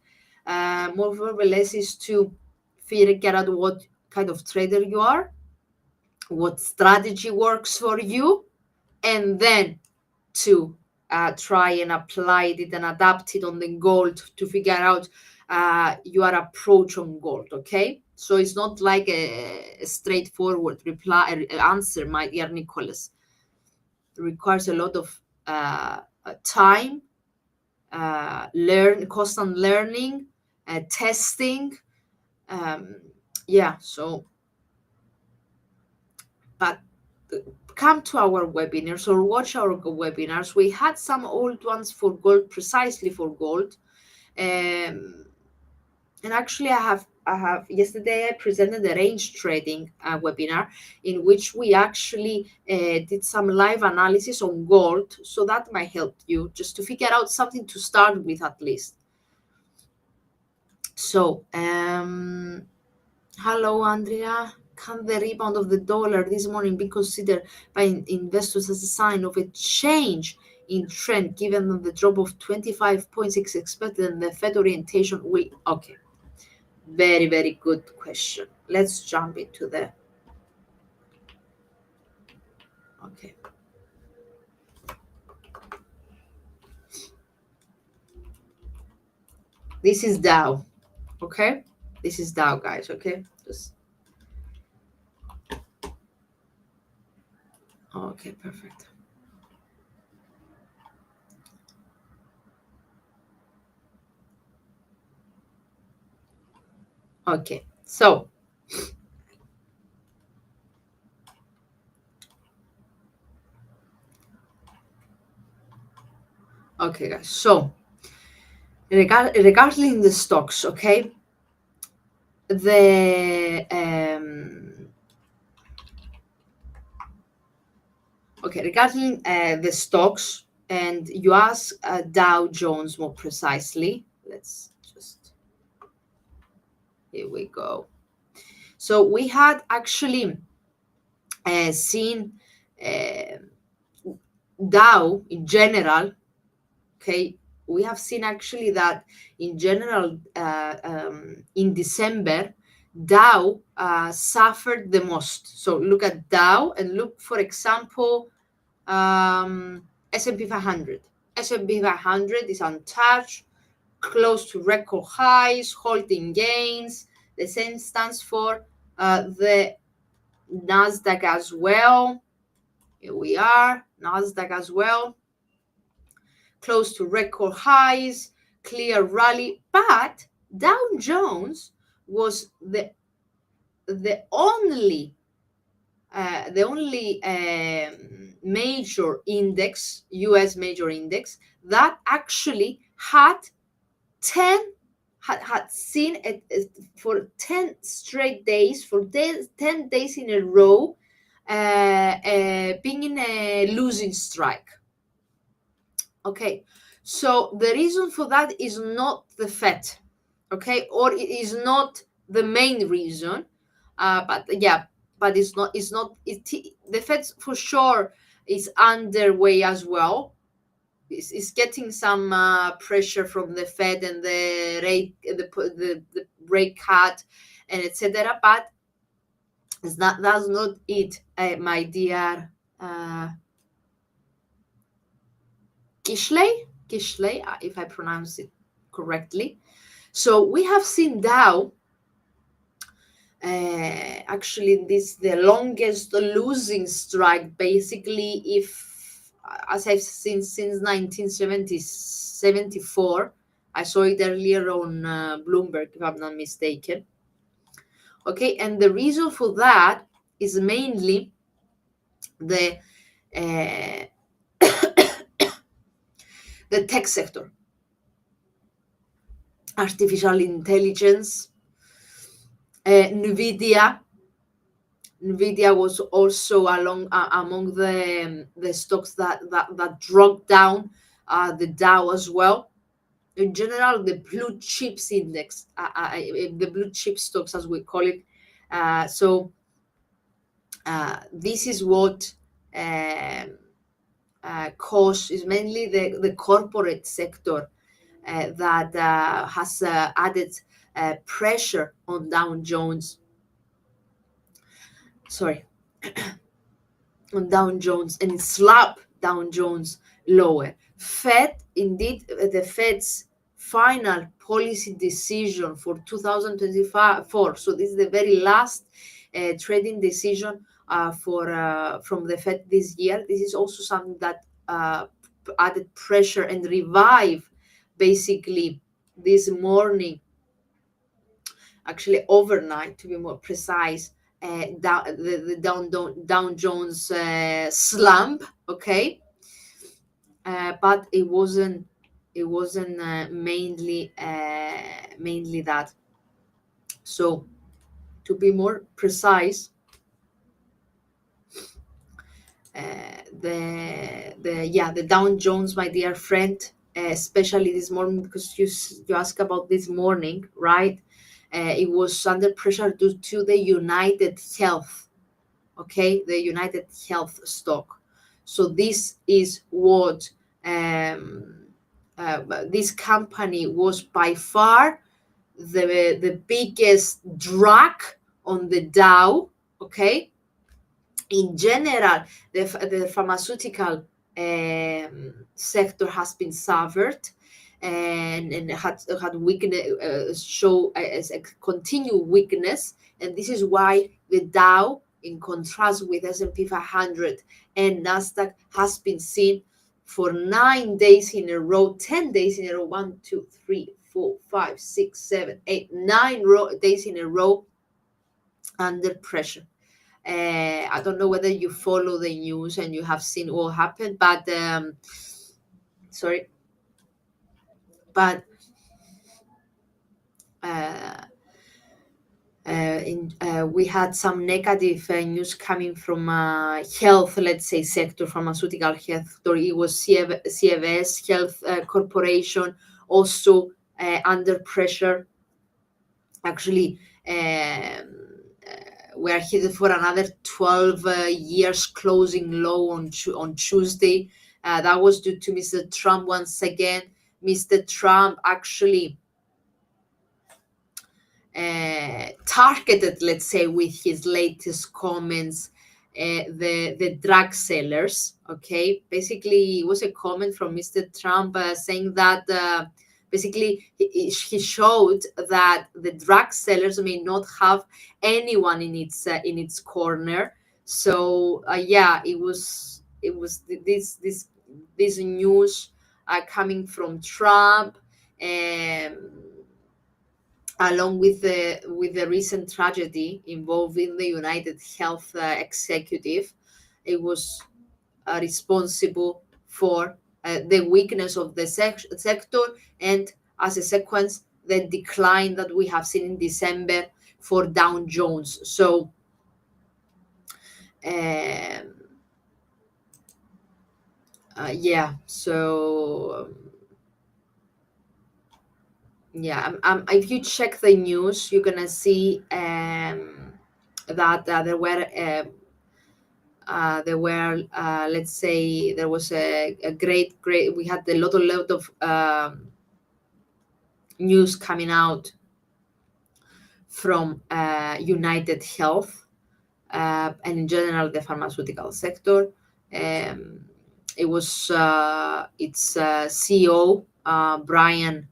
More or less is to figure out what kind of trader you are, what strategy works for you, and then to try and apply it and adapt it on the gold to figure out your approach on gold. Okay, so it's not like a straightforward reply answer, my dear Nicholas. It requires a lot of time, constant learning, testing. um, yeah, so but come to our webinars or watch our webinars. We had some old ones for gold, precisely for gold. um, and actually I have yesterday I presented a range trading webinar in which we actually did some live analysis on gold, so that might help you just to figure out something to start with at least. So hello, Andrea. Can the rebound of the dollar this morning be considered by investors as a sign of a change in trend, given that the drop of 25.6 expected and the Fed orientation will? Okay, very, very good question. Let's jump into the. Okay. This is Dow. Okay. This is Dow, guys. Okay. Just. Okay, perfect. Okay, so okay, guys. So regarding the stocks, okay, the okay, regarding the stocks, and you ask Dow Jones more precisely. Let's just, here we go. So we had actually seen uh, Dow in general. Okay, we have seen actually that in general in December, Dow suffered the most. So look at Dow and look, for example, S&P 500. S&P 500 is untouched, close to record highs, holding gains. The same stands for the Nasdaq as well. Here we are, Nasdaq as well, close to record highs, clear rally. But Dow Jones was the only major index, US major index, that actually had 10 had seen it for 10 straight days, for 10 days in a row, being in a losing strike. Okay, so the reason for that is not the Fed, okay, or it is not the main reason, but yeah, but the Fed for sure is underway as well. It's getting some pressure from the Fed and the rate, the rate cut, and etc. But that's not it, my dear Kishley, if I pronounce it correctly. So we have seen Dow actually this the longest losing strike, basically, if as I've seen since 1974. I saw it earlier on Bloomberg, if I'm not mistaken. Okay, and the reason for that is mainly the uh, the tech sector, artificial intelligence, Nvidia. Nvidia was also among the stocks that dropped down the Dow as well. In general, the blue chips index, the blue chip stocks as we call it. So this is what caused, is mainly the corporate sector that has added pressure on Dow Jones. Sorry, on Dow Jones, and it slapped Dow Jones lower. Fed, indeed, the Fed's final policy decision for 2024. So this is the very last trading decision from the Fed this year. This is also something that added pressure and revive basically this morning, actually overnight to be more precise, the Dow Jones slump. Okay, but it wasn't mainly that. So to be more precise, the Dow Jones, my dear friend, especially this morning, because you asked about this morning, right? It was under pressure due to the United Health, okay, the United Health stock. So this is what this company was by far the biggest drag on the Dow, okay. In general, the pharmaceutical sector has been suffered and had weakness, show as a continued weakness, and this is why the Dow, in contrast with S&P 500 and Nasdaq, has been seen for 9 days in a row, 10 days in a row, 1, 2, 3, 4, 5, 6, 7, 8, 9 days in a row under pressure. I don't know whether you follow the news and you have seen what happened, but sorry, but we had some negative news coming from health, let's say, sector, pharmaceutical health sector. It was CVS Health Corporation also under pressure. Actually, we are headed for another 12 years closing low on Tuesday. That was due to Mr. Trump once again. Mr. Trump actually targeted, let's say, with his latest comments, the drug sellers. Okay, basically, it was a comment from Mr. Trump saying that basically he showed that the drug sellers may not have anyone in its corner. So yeah, it was this news coming from Trump. Along with the recent tragedy involving the United Health executive, it was responsible for the weakness of the sector, and as a sequence, the decline that we have seen in December for Dow Jones. So yeah, so yeah, if you check the news, you're gonna see that there were let's say, there was a great we had a lot of news coming out from United Health and in general the pharmaceutical sector. It was its CEO Brian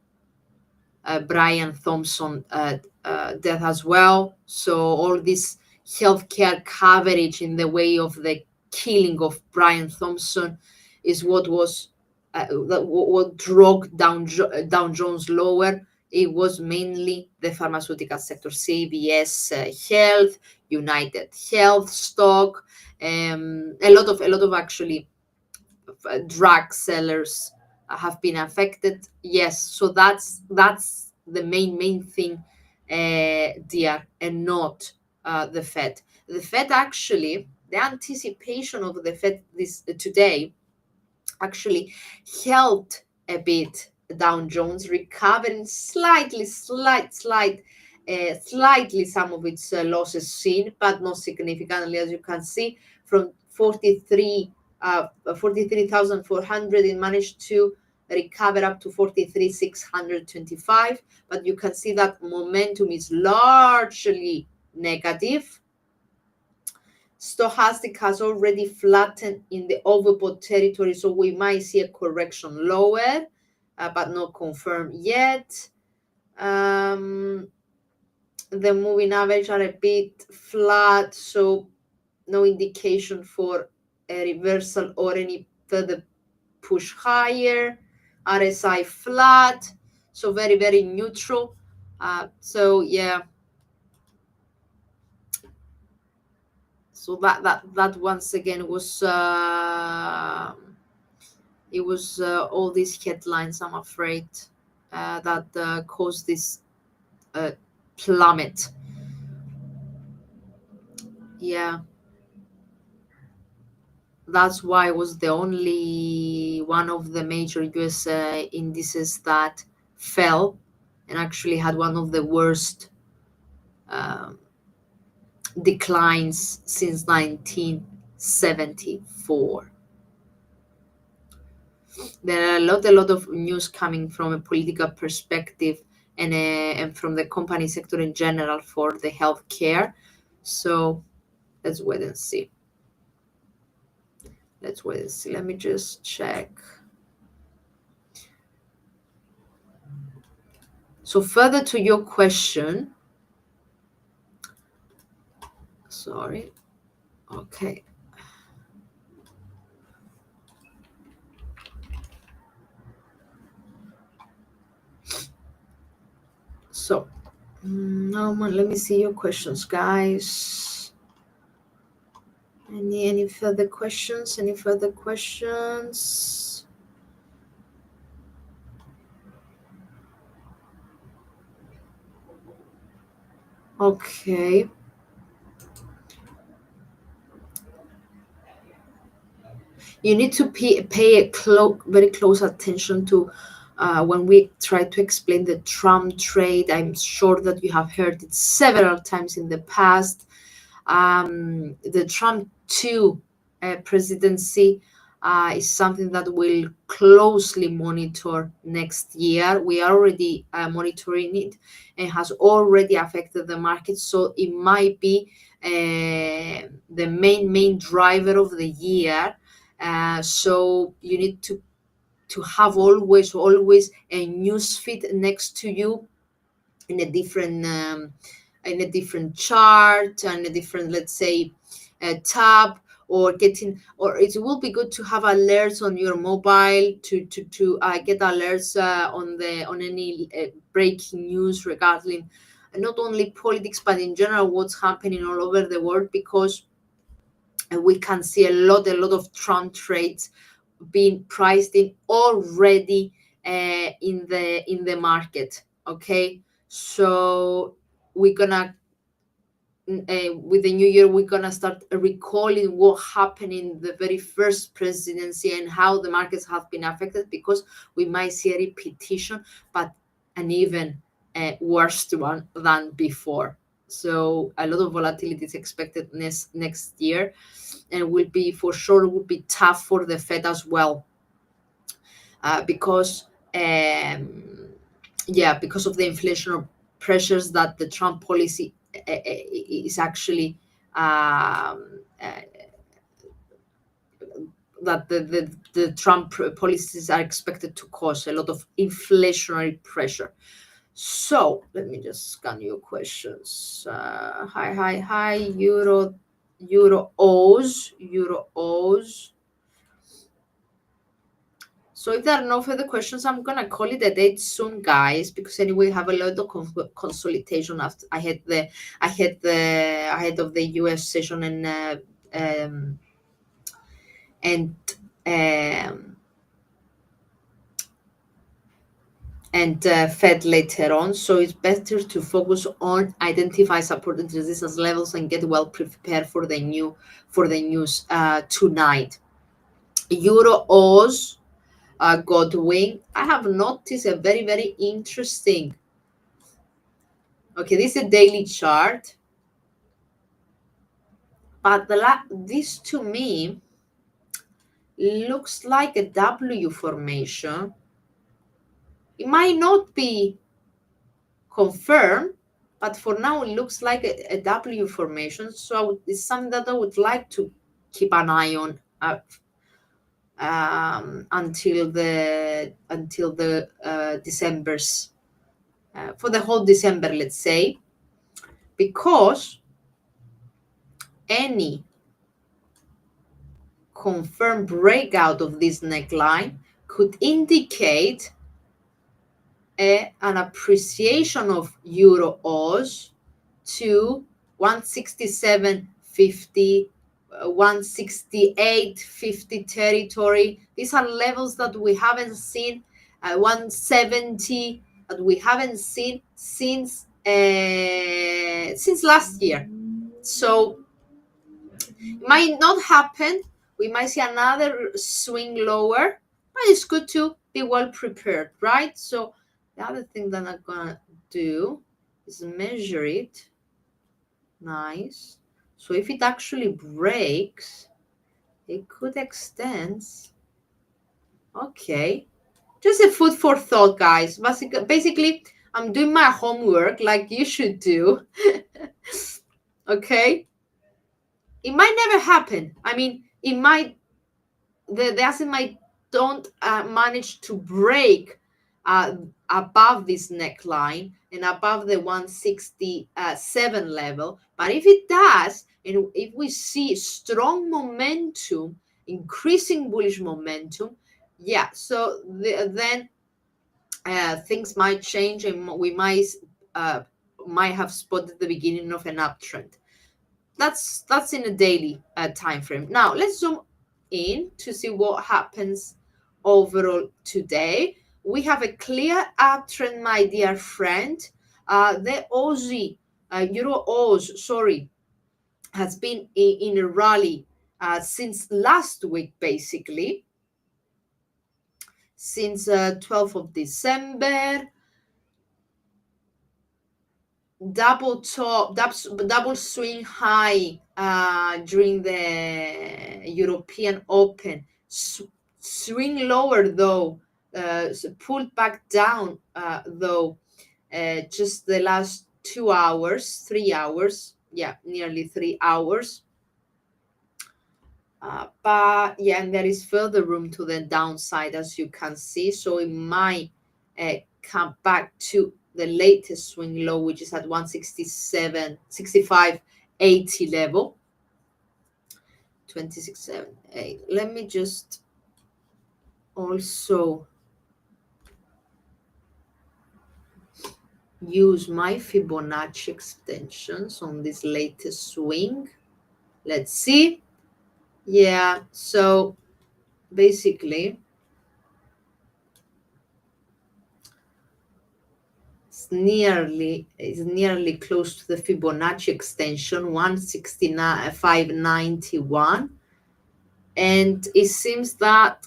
Thompson death as well. So all this healthcare coverage in the way of the killing of Brian Thompson is what was what drove Dow Jones lower. It was mainly the pharmaceutical sector, CVS Health, United Health stock, a lot of actually drug sellers have been affected. Yes, so that's the main thing, dear, and not the Fed. The Fed actually, the anticipation of the Fed this today actually helped a bit Dow Jones recovering slightly some of its losses seen, but not significantly, as you can see, from 43,400, it managed to recover up to 43,625, but you can see that momentum is largely negative. Stochastic has already flattened in the overbought territory, so we might see a correction lower. but not confirmed yet. The moving average are a bit flat, so no indication for a reversal or any further push higher. RSI flat, so very, very neutral. So yeah, so that once again was it was all these headlines, I'm afraid, that caused this plummet. Yeah, that's why it was the only one of the major US indices that fell and actually had one of the worst um, declines since 1974. There are a lot of news coming from a political perspective and from the company sector in general for the healthcare. So let's wait and see. Let's wait and see. Let me just check. So further to your question, sorry. Okay. So now let me see your questions, guys. Any further questions? Any further questions? Okay. You need to pay very close attention to when we try to explain the Trump trade. I'm sure that you have heard it several times in the past. The Trump 2 presidency is something that we'll closely monitor next year. We are already monitoring it and has already affected the market. So it might be the main driver of the year. So you need to have always a news feed next to you in a different chart and a different, let's say, tab, or it will be good to have alerts on your mobile to get alerts on any breaking news regarding not only politics but in general what's happening all over the world, because we can see a lot of Trump trades being priced in already in the market. Okay, so we're gonna with the new year we're gonna start recalling what happened in the very first presidency and how the markets have been affected, because we might see a repetition, but an even worse one than before. So a lot of volatility is expected next year, and will be for sure will be tough for the Fed as well, because because of the inflation pressures that the Trump policy is actually that the Trump policies are expected to cause a lot of inflationary pressure. So let me just scan your questions. Hi, Euro O's. So if there are no further questions, I'm gonna call it a day soon, guys, because anyway, we have a lot of consolidation after ahead of the US session um, and um, Fed later on. So it's better to focus on identify support and resistance levels and get well prepared for the news tonight. Euro Oz. Godwin, I have noticed a very, very interesting. Okay, this is a daily chart, but this to me looks like a W formation. It might not be confirmed, but for now it looks like a W formation. So it's something that I would like to keep an eye on. until the December's for the whole December, let's say, because any confirmed breakout of this neckline could indicate an appreciation of euro Oz to 167.50, 168.50 territory. These are levels that we haven't seen, 170 that we haven't seen since last year. So it might not happen. We might see another swing lower, but it's good to be well prepared, right? So the other thing that I'm gonna do is measure it. Nice. So if it actually breaks, it could extend. Okay. Just a food for thought, guys. Basically, I'm doing my homework like you should do. Okay. It might never happen. I mean, it might, the asset might don't manage to break above this neckline and above the 167 level. But if it does, and if we see strong momentum, increasing bullish momentum, yeah, so then things might change and we might have spotted the beginning of an uptrend. That's in a daily time frame. Now let's zoom in to see what happens overall today. We have a clear uptrend, my dear friend. The Aussie, Euro Oz, sorry, has been in a rally since last week, basically, since 12th of December. Double swing high during the European Open. Swing lower though, so pulled back down though, just the last 2 hours, 3 hours, yeah, nearly 3 hours. But yeah, and there is further room to the downside, as you can see. So it might come back to the latest swing low, which is at 167.65.80 level. 26.78. Let me just also use my Fibonacci extensions on this latest swing. Let's see. Yeah, so basically it's nearly close to the Fibonacci extension, 169.591, and it seems that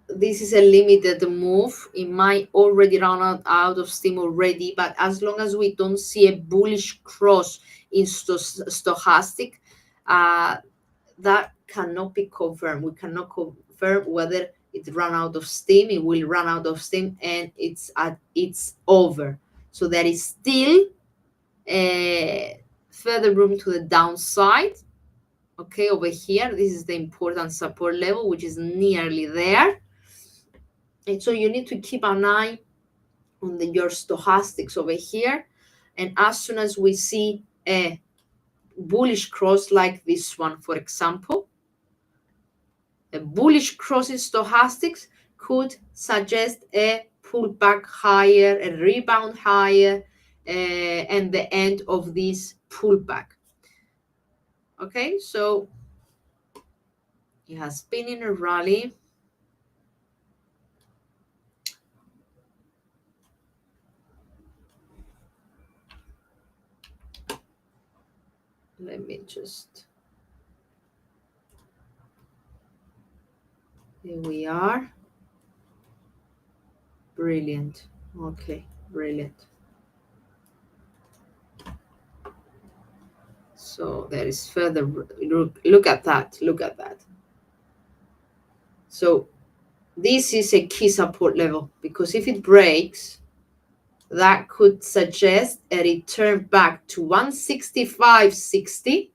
this is a limited move. It might already run out of steam already, but as long as we don't see a bullish cross in stochastic, that cannot be confirmed. We cannot confirm whether it ran out of steam. It will run out of steam and it's over. So there is still further room to the downside. Okay, over here, this is the important support level, which is nearly there. And so you need to keep an eye on your stochastics over here. And as soon as we see a bullish cross like this one, for example, a bullish cross in stochastics could suggest a pullback higher, a rebound higher, and the end of this pullback. Okay, so it has been in a rally. Let me just, here we are. Brilliant. Okay, brilliant. So there is further, look at that, look at that. So this is a key support level, because if it breaks, that could suggest a return back to 165.60,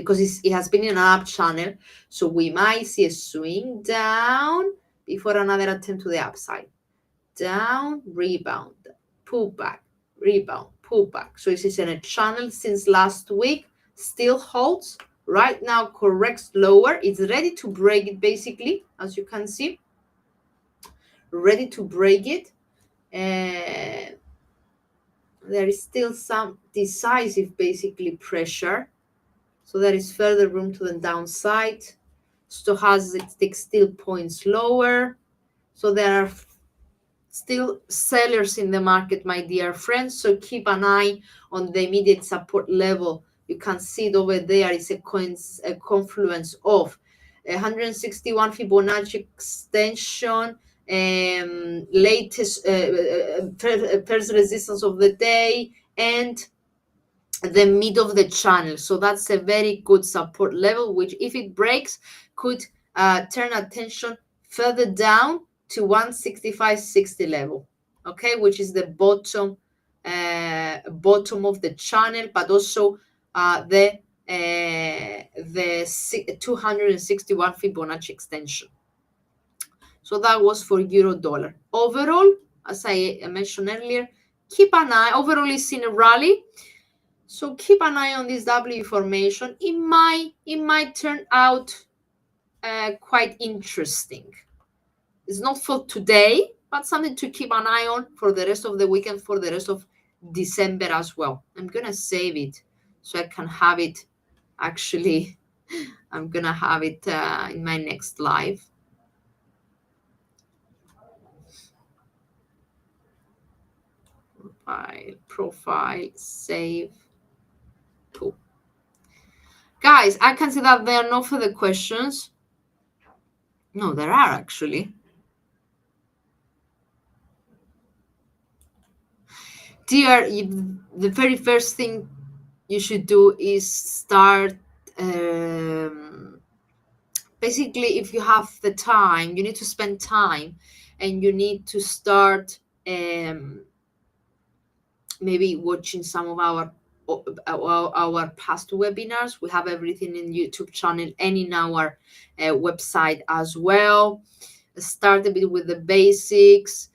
because it has been in an up channel. So we might see a swing down before another attempt to the upside. Down, rebound, pull back, rebound, pull back. So this is in a channel since last week, still holds. Right now corrects lower. It's ready to break it, basically, as you can see. Ready to break it. And there is still some decisive, basically, pressure. So there is further room to the downside. Stochastic still points lower. So there are still sellers in the market, my dear friends. So keep an eye on the immediate support level. You can see it over there. It's a confluence of 161 Fibonacci extension, latest first resistance of the day, and the mid of the channel. So that's a very good support level, which if it breaks could turn attention further down to 165.60 level, okay, which is the bottom of the channel, but also the 261 Fibonacci extension. So that was for euro dollar. Overall, as I mentioned earlier, keep an eye. Overall, it's in a rally. So keep an eye on this W formation. It might turn out quite interesting. It's not for today, but something to keep an eye on for the rest of the weekend, for the rest of December as well. I'm gonna save it so I can have it. Actually, I'm gonna have it in my next live. Profile, save. Cool. Guys, I can see that there are no further questions. No, there are actually. Dear, the very first thing you should do is start. Basically, if you have the time, you need to spend time, and you need to start maybe watching some of our past webinars. We have everything in YouTube channel and in our website as well. Start a bit with the basics.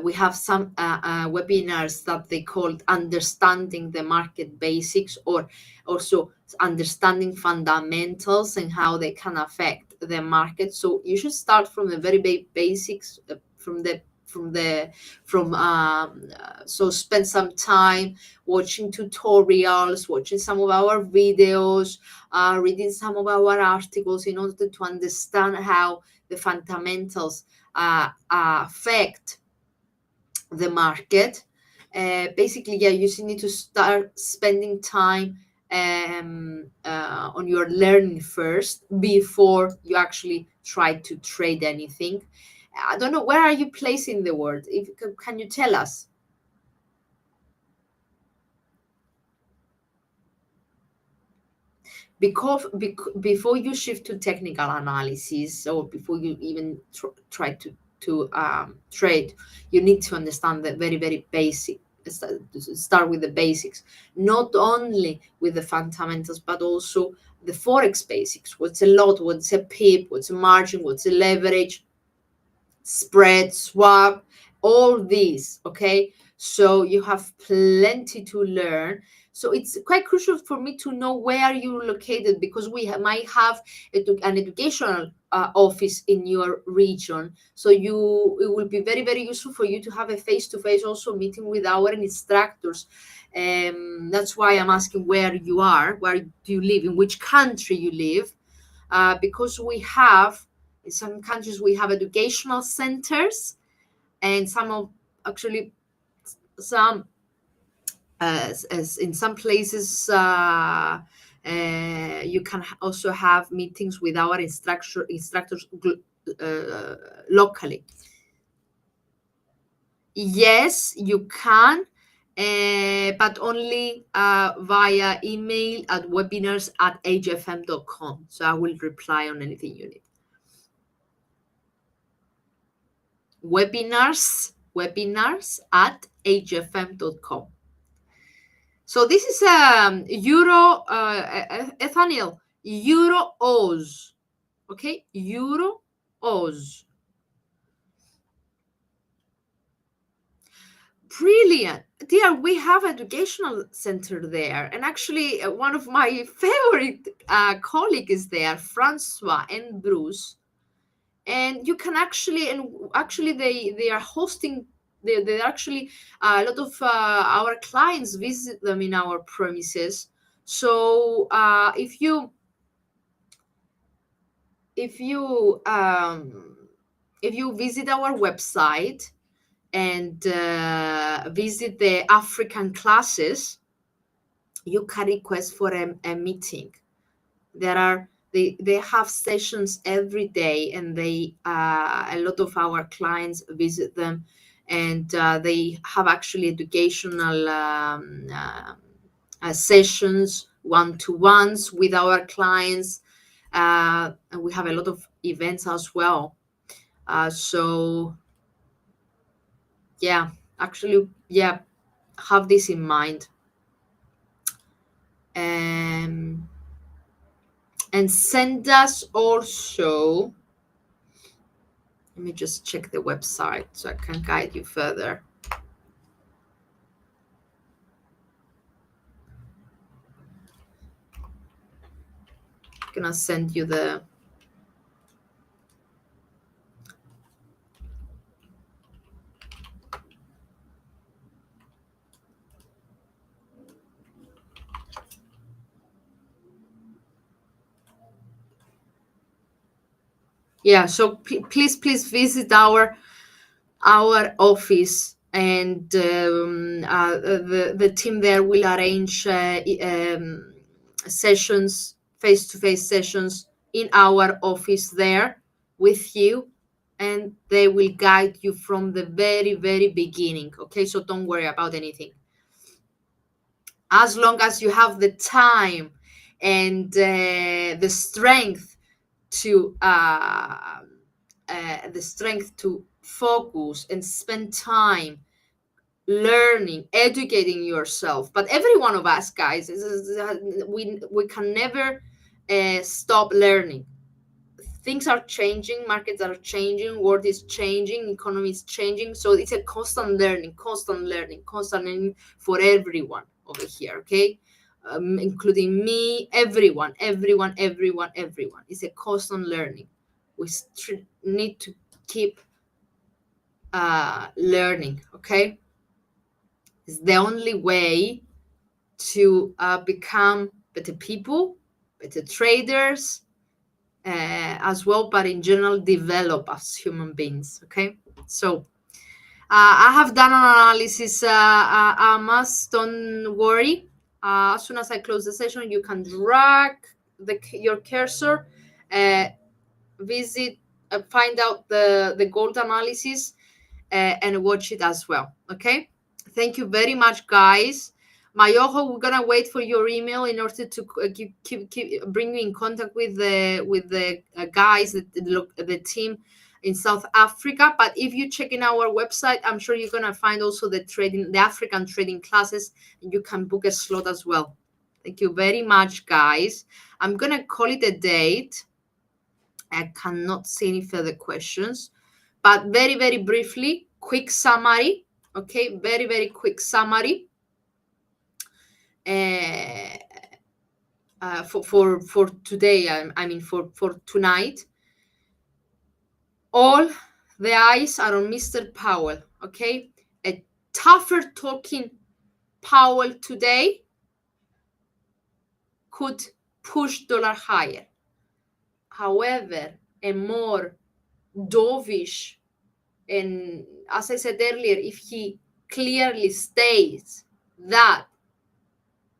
We have some webinars that they called understanding the market basics, or also understanding fundamentals and how they can affect the market. So you should start from the very basics, so spend some time watching tutorials, watching some of our videos, reading some of our articles in order to understand how the fundamentals affect the market. Basically, yeah, you need to start spending time on your learning first before you actually try to trade anything. I don't know, where are you placing the word? If can you tell us? Because before you shift to technical analysis, or before you even try to trade, you need to understand the very basic. Start with the basics, not only with the fundamentals, but also the forex basics. What's a lot? What's a pip? What's a margin? What's a leverage? Spread, swap, all these. Okay, so you have plenty to learn. So it's quite crucial for me to know where you're located, because we might have an educational office in your region. So it will be very useful for you to have a face-to-face also meeting with our instructors. That's why I'm asking where you are, where do you live, in which country you live, because we have, in some countries, we have educational centers, and some as in some places you can also have meetings with our instructors locally. Yes, you can, but only via email at webinars@agfm.com. So I will reply on anything you need. Webinars at agfm.com. So this is euro, Ethaniel, euro Oz. Okay, euro Oz. Brilliant. Dear, we have educational center there. And actually, one of my favorite colleagues is there, Francois and Bruce. And you can actually, and actually they are hosting, they actually, a lot of our clients visit them in our premises. So if you if you visit our website and visit the African classes, you can request for a meeting. They have sessions every day, and they a lot of our clients visit them, and they have actually educational sessions, one-to-ones with our clients, and we have a lot of events as well. So yeah, actually, yeah, have this in mind. Um, and send us also, let me just check the website so I can guide you further. I'm gonna send you the yeah, so please visit our office, and the team there will arrange sessions, face-to-face sessions in our office there with you, and they will guide you from the very beginning. Okay, so don't worry about anything, as long as you have the time and the strength to focus and spend time learning, educating yourself. But every one of us, guys, we can never stop learning. Things are changing, markets are changing, world is changing, economy is changing. So it's a constant learning for everyone over here. Okay, including me, everyone. It's a constant learning. We need to keep learning. Okay, it's the only way to become better people, better traders, as well, but in general, develop as human beings. Okay, so I have done an analysis. Amas, don't worry. As soon as I close the session, you can drag your cursor, uh, visit, find out the gold analysis, and watch it as well. Okay. Thank you very much, guys. Mayoho, we're gonna wait for your email in order to keep bring you in contact with the guys, the team in South Africa. But if you check in our website, I'm sure you're gonna find also the African trading classes, and you can book a slot as well. Thank you very much, guys. I'm gonna call it a date. I cannot see any further questions, but very briefly, quick summary. Okay, very quick summary. Uh, for today, I mean for tonight, all the eyes are on Mr. Powell. Okay, a tougher talking Powell today could push dollar higher. However, a more dovish, and as I said earlier, if he clearly states that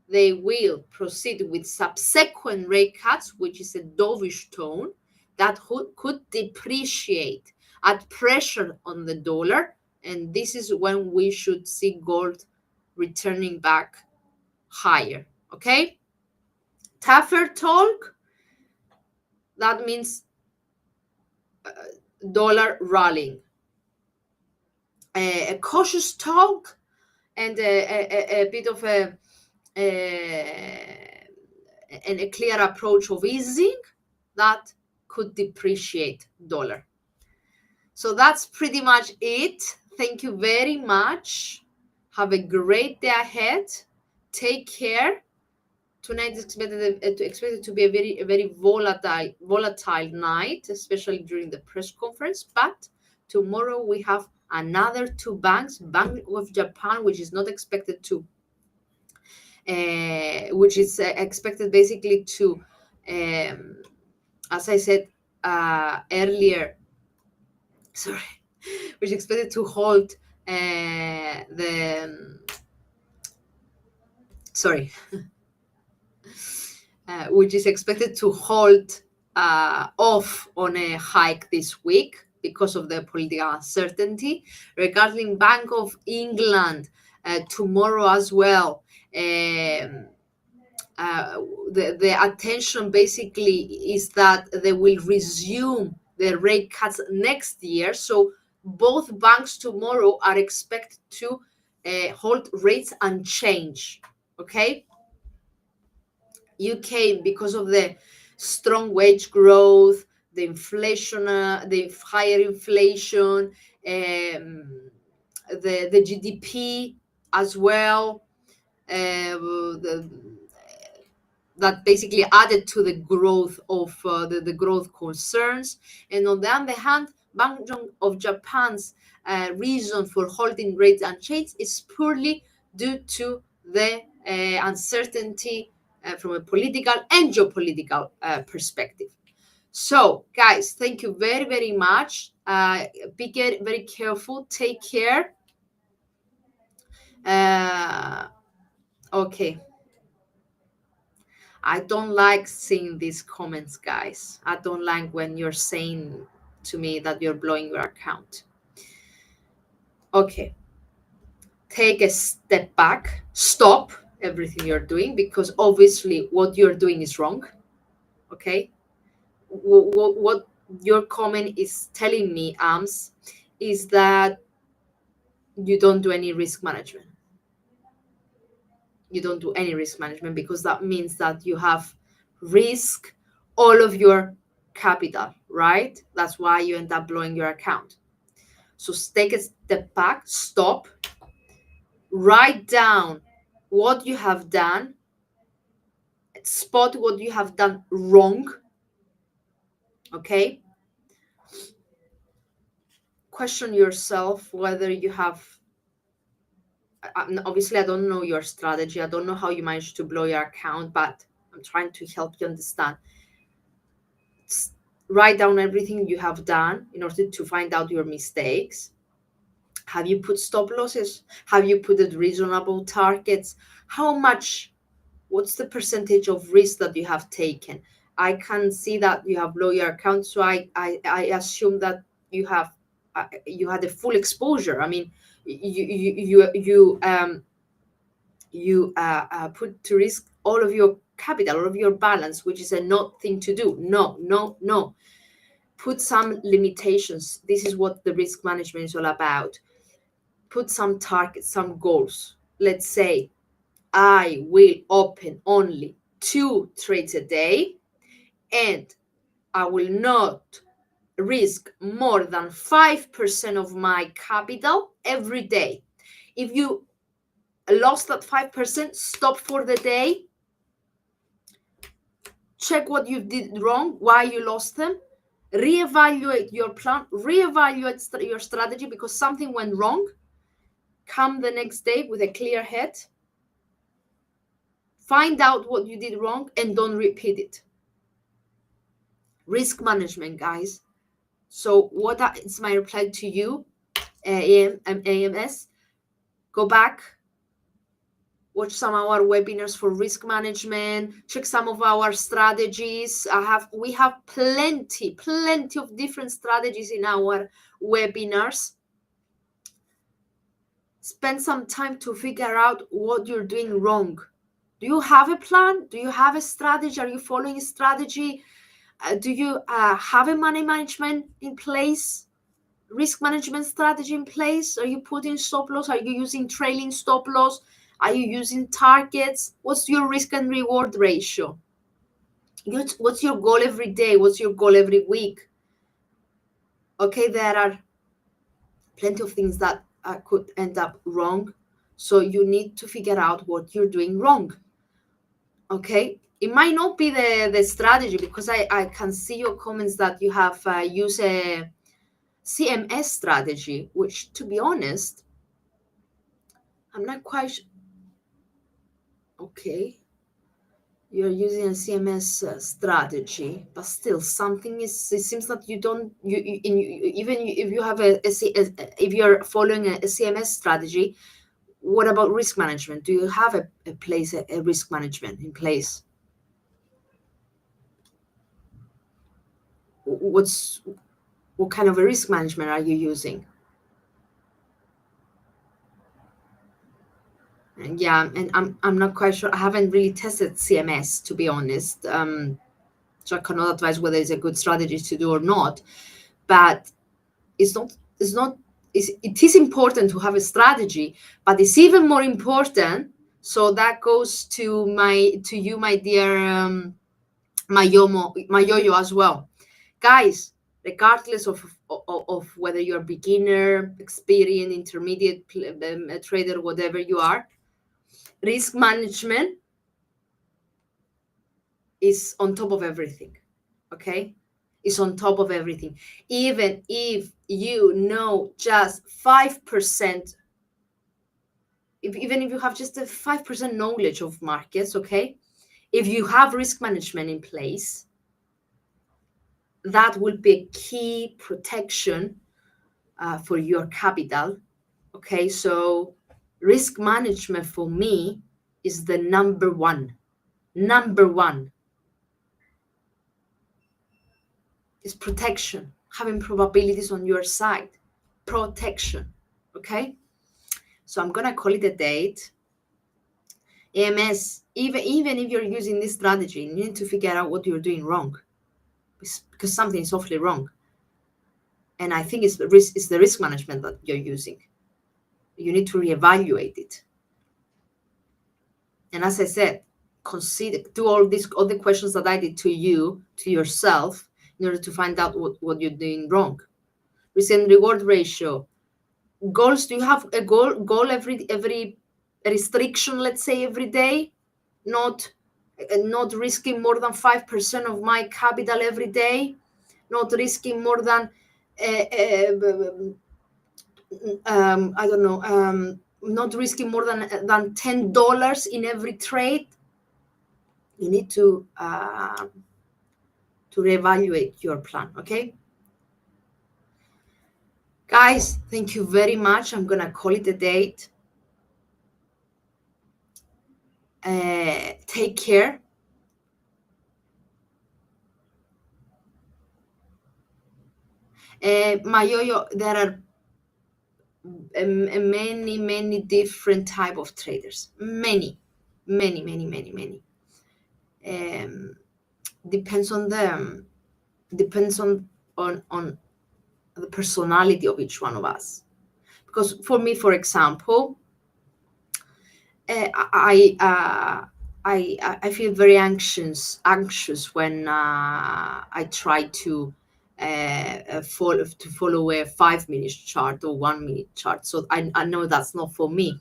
they will proceed with subsequent rate cuts, which is a dovish tone, that could depreciate, add pressure on the dollar. And this is when we should see gold returning back higher. Okay? Tougher talk, that means dollar rallying. A cautious talk and a bit of a and a clear approach of easing, that could depreciate dollar. So that's pretty much it. Thank you very much. Have a great day ahead. Take care. Tonight is expected to be a very volatile night, especially during the press conference. But tomorrow we have another two banks, Bank of Japan, which is not expected to, which is expected basically to, as I said earlier, sorry, which is expected to hold the sorry, which is expected to hold off on a hike this week because of the political uncertainty. Regarding Bank of England, tomorrow as well, the attention basically is that they will resume the rate cuts next year. So both banks tomorrow are expected to hold rates unchanged. Okay. UK, because of the strong wage growth, the inflation, the higher inflation, the GDP as well, the, that basically added to the growth of the growth concerns. And on the other hand, Bank of Japan's reason for holding rates unchanged is purely due to the uncertainty from a political and geopolitical perspective. So, guys, thank you very, very much. Be very careful. Take care. Okay. I don't like seeing these comments, guys. I don't like when you're saying to me that you're blowing your account. Okay. Take a step back. Stop everything you're doing, because obviously what you're doing is wrong. Okay. What your comment is telling me, AMS, is that you don't do any risk management. You don't do any risk management, because that means that you have risk all of your capital, right? That's why you end up blowing your account. So take a step back, stop, write down what you have done, spot what you have done wrong. Okay. Question yourself whether you have, obviously I don't know your strategy, I don't know how you managed to blow your account, but I'm trying to help you understand. Write down everything you have done in order to find out your mistakes. Have you put stop losses? Have you put reasonable targets? How much, what's the percentage of risk that you have taken? I can see that you have blown your account, so I assume that you have you had a full exposure. I mean, you put to risk all of your capital, all of your balance, which is a not thing to do. No. Put some limitations. This is what the risk management is all about. Put some targets, some goals. Let's say I will open only 2 trades a day, and I will not risk more than 5% of my capital every day. If you lost that 5%, stop for the day, check what you did wrong, why you lost them, reevaluate your plan, reevaluate your strategy because something went wrong. Come the next day with a clear head, find out what you did wrong, and don't repeat it. Risk management, guys. So what is my reply to you, AMS? Go back, watch some of our webinars for risk management, check some of our strategies. We have plenty of different strategies in our webinars. Spend some time to figure out what you're doing wrong. Do you have a plan? Do you have a strategy? Are you following a strategy? Do you have a money management in place? Risk management strategy in place? Are you putting stop loss? Are you using trailing stop loss? Are you using targets? What's your risk and reward ratio? What's your goal every day? What's your goal every week? Okay, there are plenty of things that could end up wrong. So you need to figure out what you're doing wrong. Okay, it might not be the strategy, because I can see your comments that you have used a CMS strategy, which, to be honest, I'm not quite okay. You're using a CMS strategy, but still something is. It seems that you don't. Even if you have if you're following a CMS strategy, what about risk management? Do you have a risk management in place? What kind of a risk management are you using? And yeah, and I'm not quite sure. I haven't really tested CMS, to be honest. So I cannot advise whether it's a good strategy to do or not. But it's not it is important to have a strategy, but it's even more important. So that goes to you, my dear my yo-yo as well, guys. Regardless of whether you're beginner, experienced, intermediate, a trader, whatever you are, risk management is on top of everything. Okay, is on top of everything. Even if you know just 5%, even if you have just a 5% knowledge of markets, okay, if you have risk management in place, that will be a key protection for your capital. Okay, so risk management for me is the number one. Number one is protection, having probabilities on your side. Protection. Okay, so I'm gonna call it a date. AMS, even if you're using this strategy, you need to figure out what you're doing wrong, because something is awfully wrong. And I think it's the risk management that you're using. You need to reevaluate it. And as I said, do all the questions that I did to you, to yourself, in order to find out what you're doing wrong. Risk and reward ratio. Goals. Do you have a goal every restriction, let's say, every day? Not risking more than 5% of my capital every day, not risking more than I don't know, not risking more than $10 in every trade. You need to reevaluate your plan. Okay, guys, thank you very much. I'm gonna call it a date. Take care. My yo-yo, there are many different type of traders. Many. Depends on them. Depends on the personality of each one of us. Because for me, for example, I feel very anxious when I try to follow a 5 minute chart or 1 minute chart. So I know that's not for me.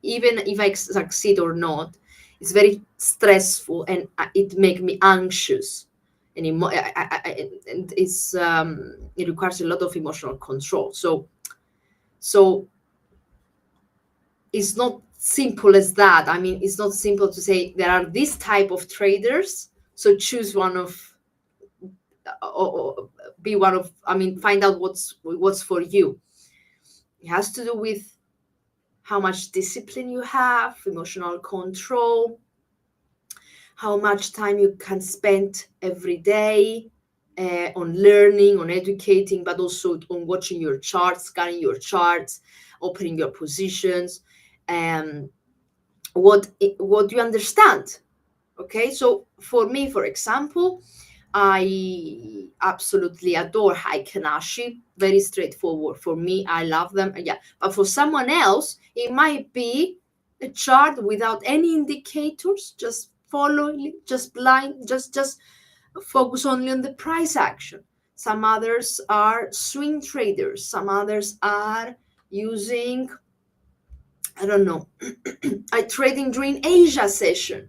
Even if I succeed or not, it's very stressful and it makes me anxious. And it requires a lot of emotional control. So it's not simple as that. I mean, it's not simple to say there are this type of traders, so choose one of, or be one of. I mean, find out what's for you. It has to do with how much discipline you have, emotional control, how much time you can spend every day on learning, on educating, but also on watching your charts, scanning your charts, opening your positions, what you understand. Okay, so for me, for example, I absolutely adore Heiken Ashi. Very straightforward for me. I love them. Yeah, but for someone else, it might be a chart without any indicators, just follow, just blind, just focus only on the price action. Some others are swing traders, some others are using, I don't know, are trading during Asia session.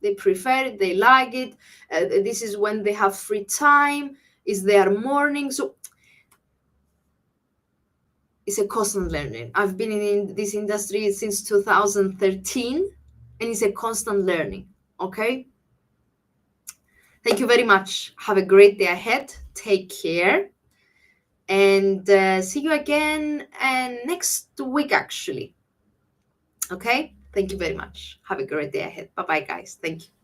They prefer it, they like it. This is when they have free time, is their morning. So it's a constant learning. I've been in this industry since 2013, and it's a constant learning. Okay. Thank you very much. Have a great day ahead. Take care. And see you again next week, actually. Okay. Thank you very much. Have a great day ahead. Bye bye, guys. Thank you.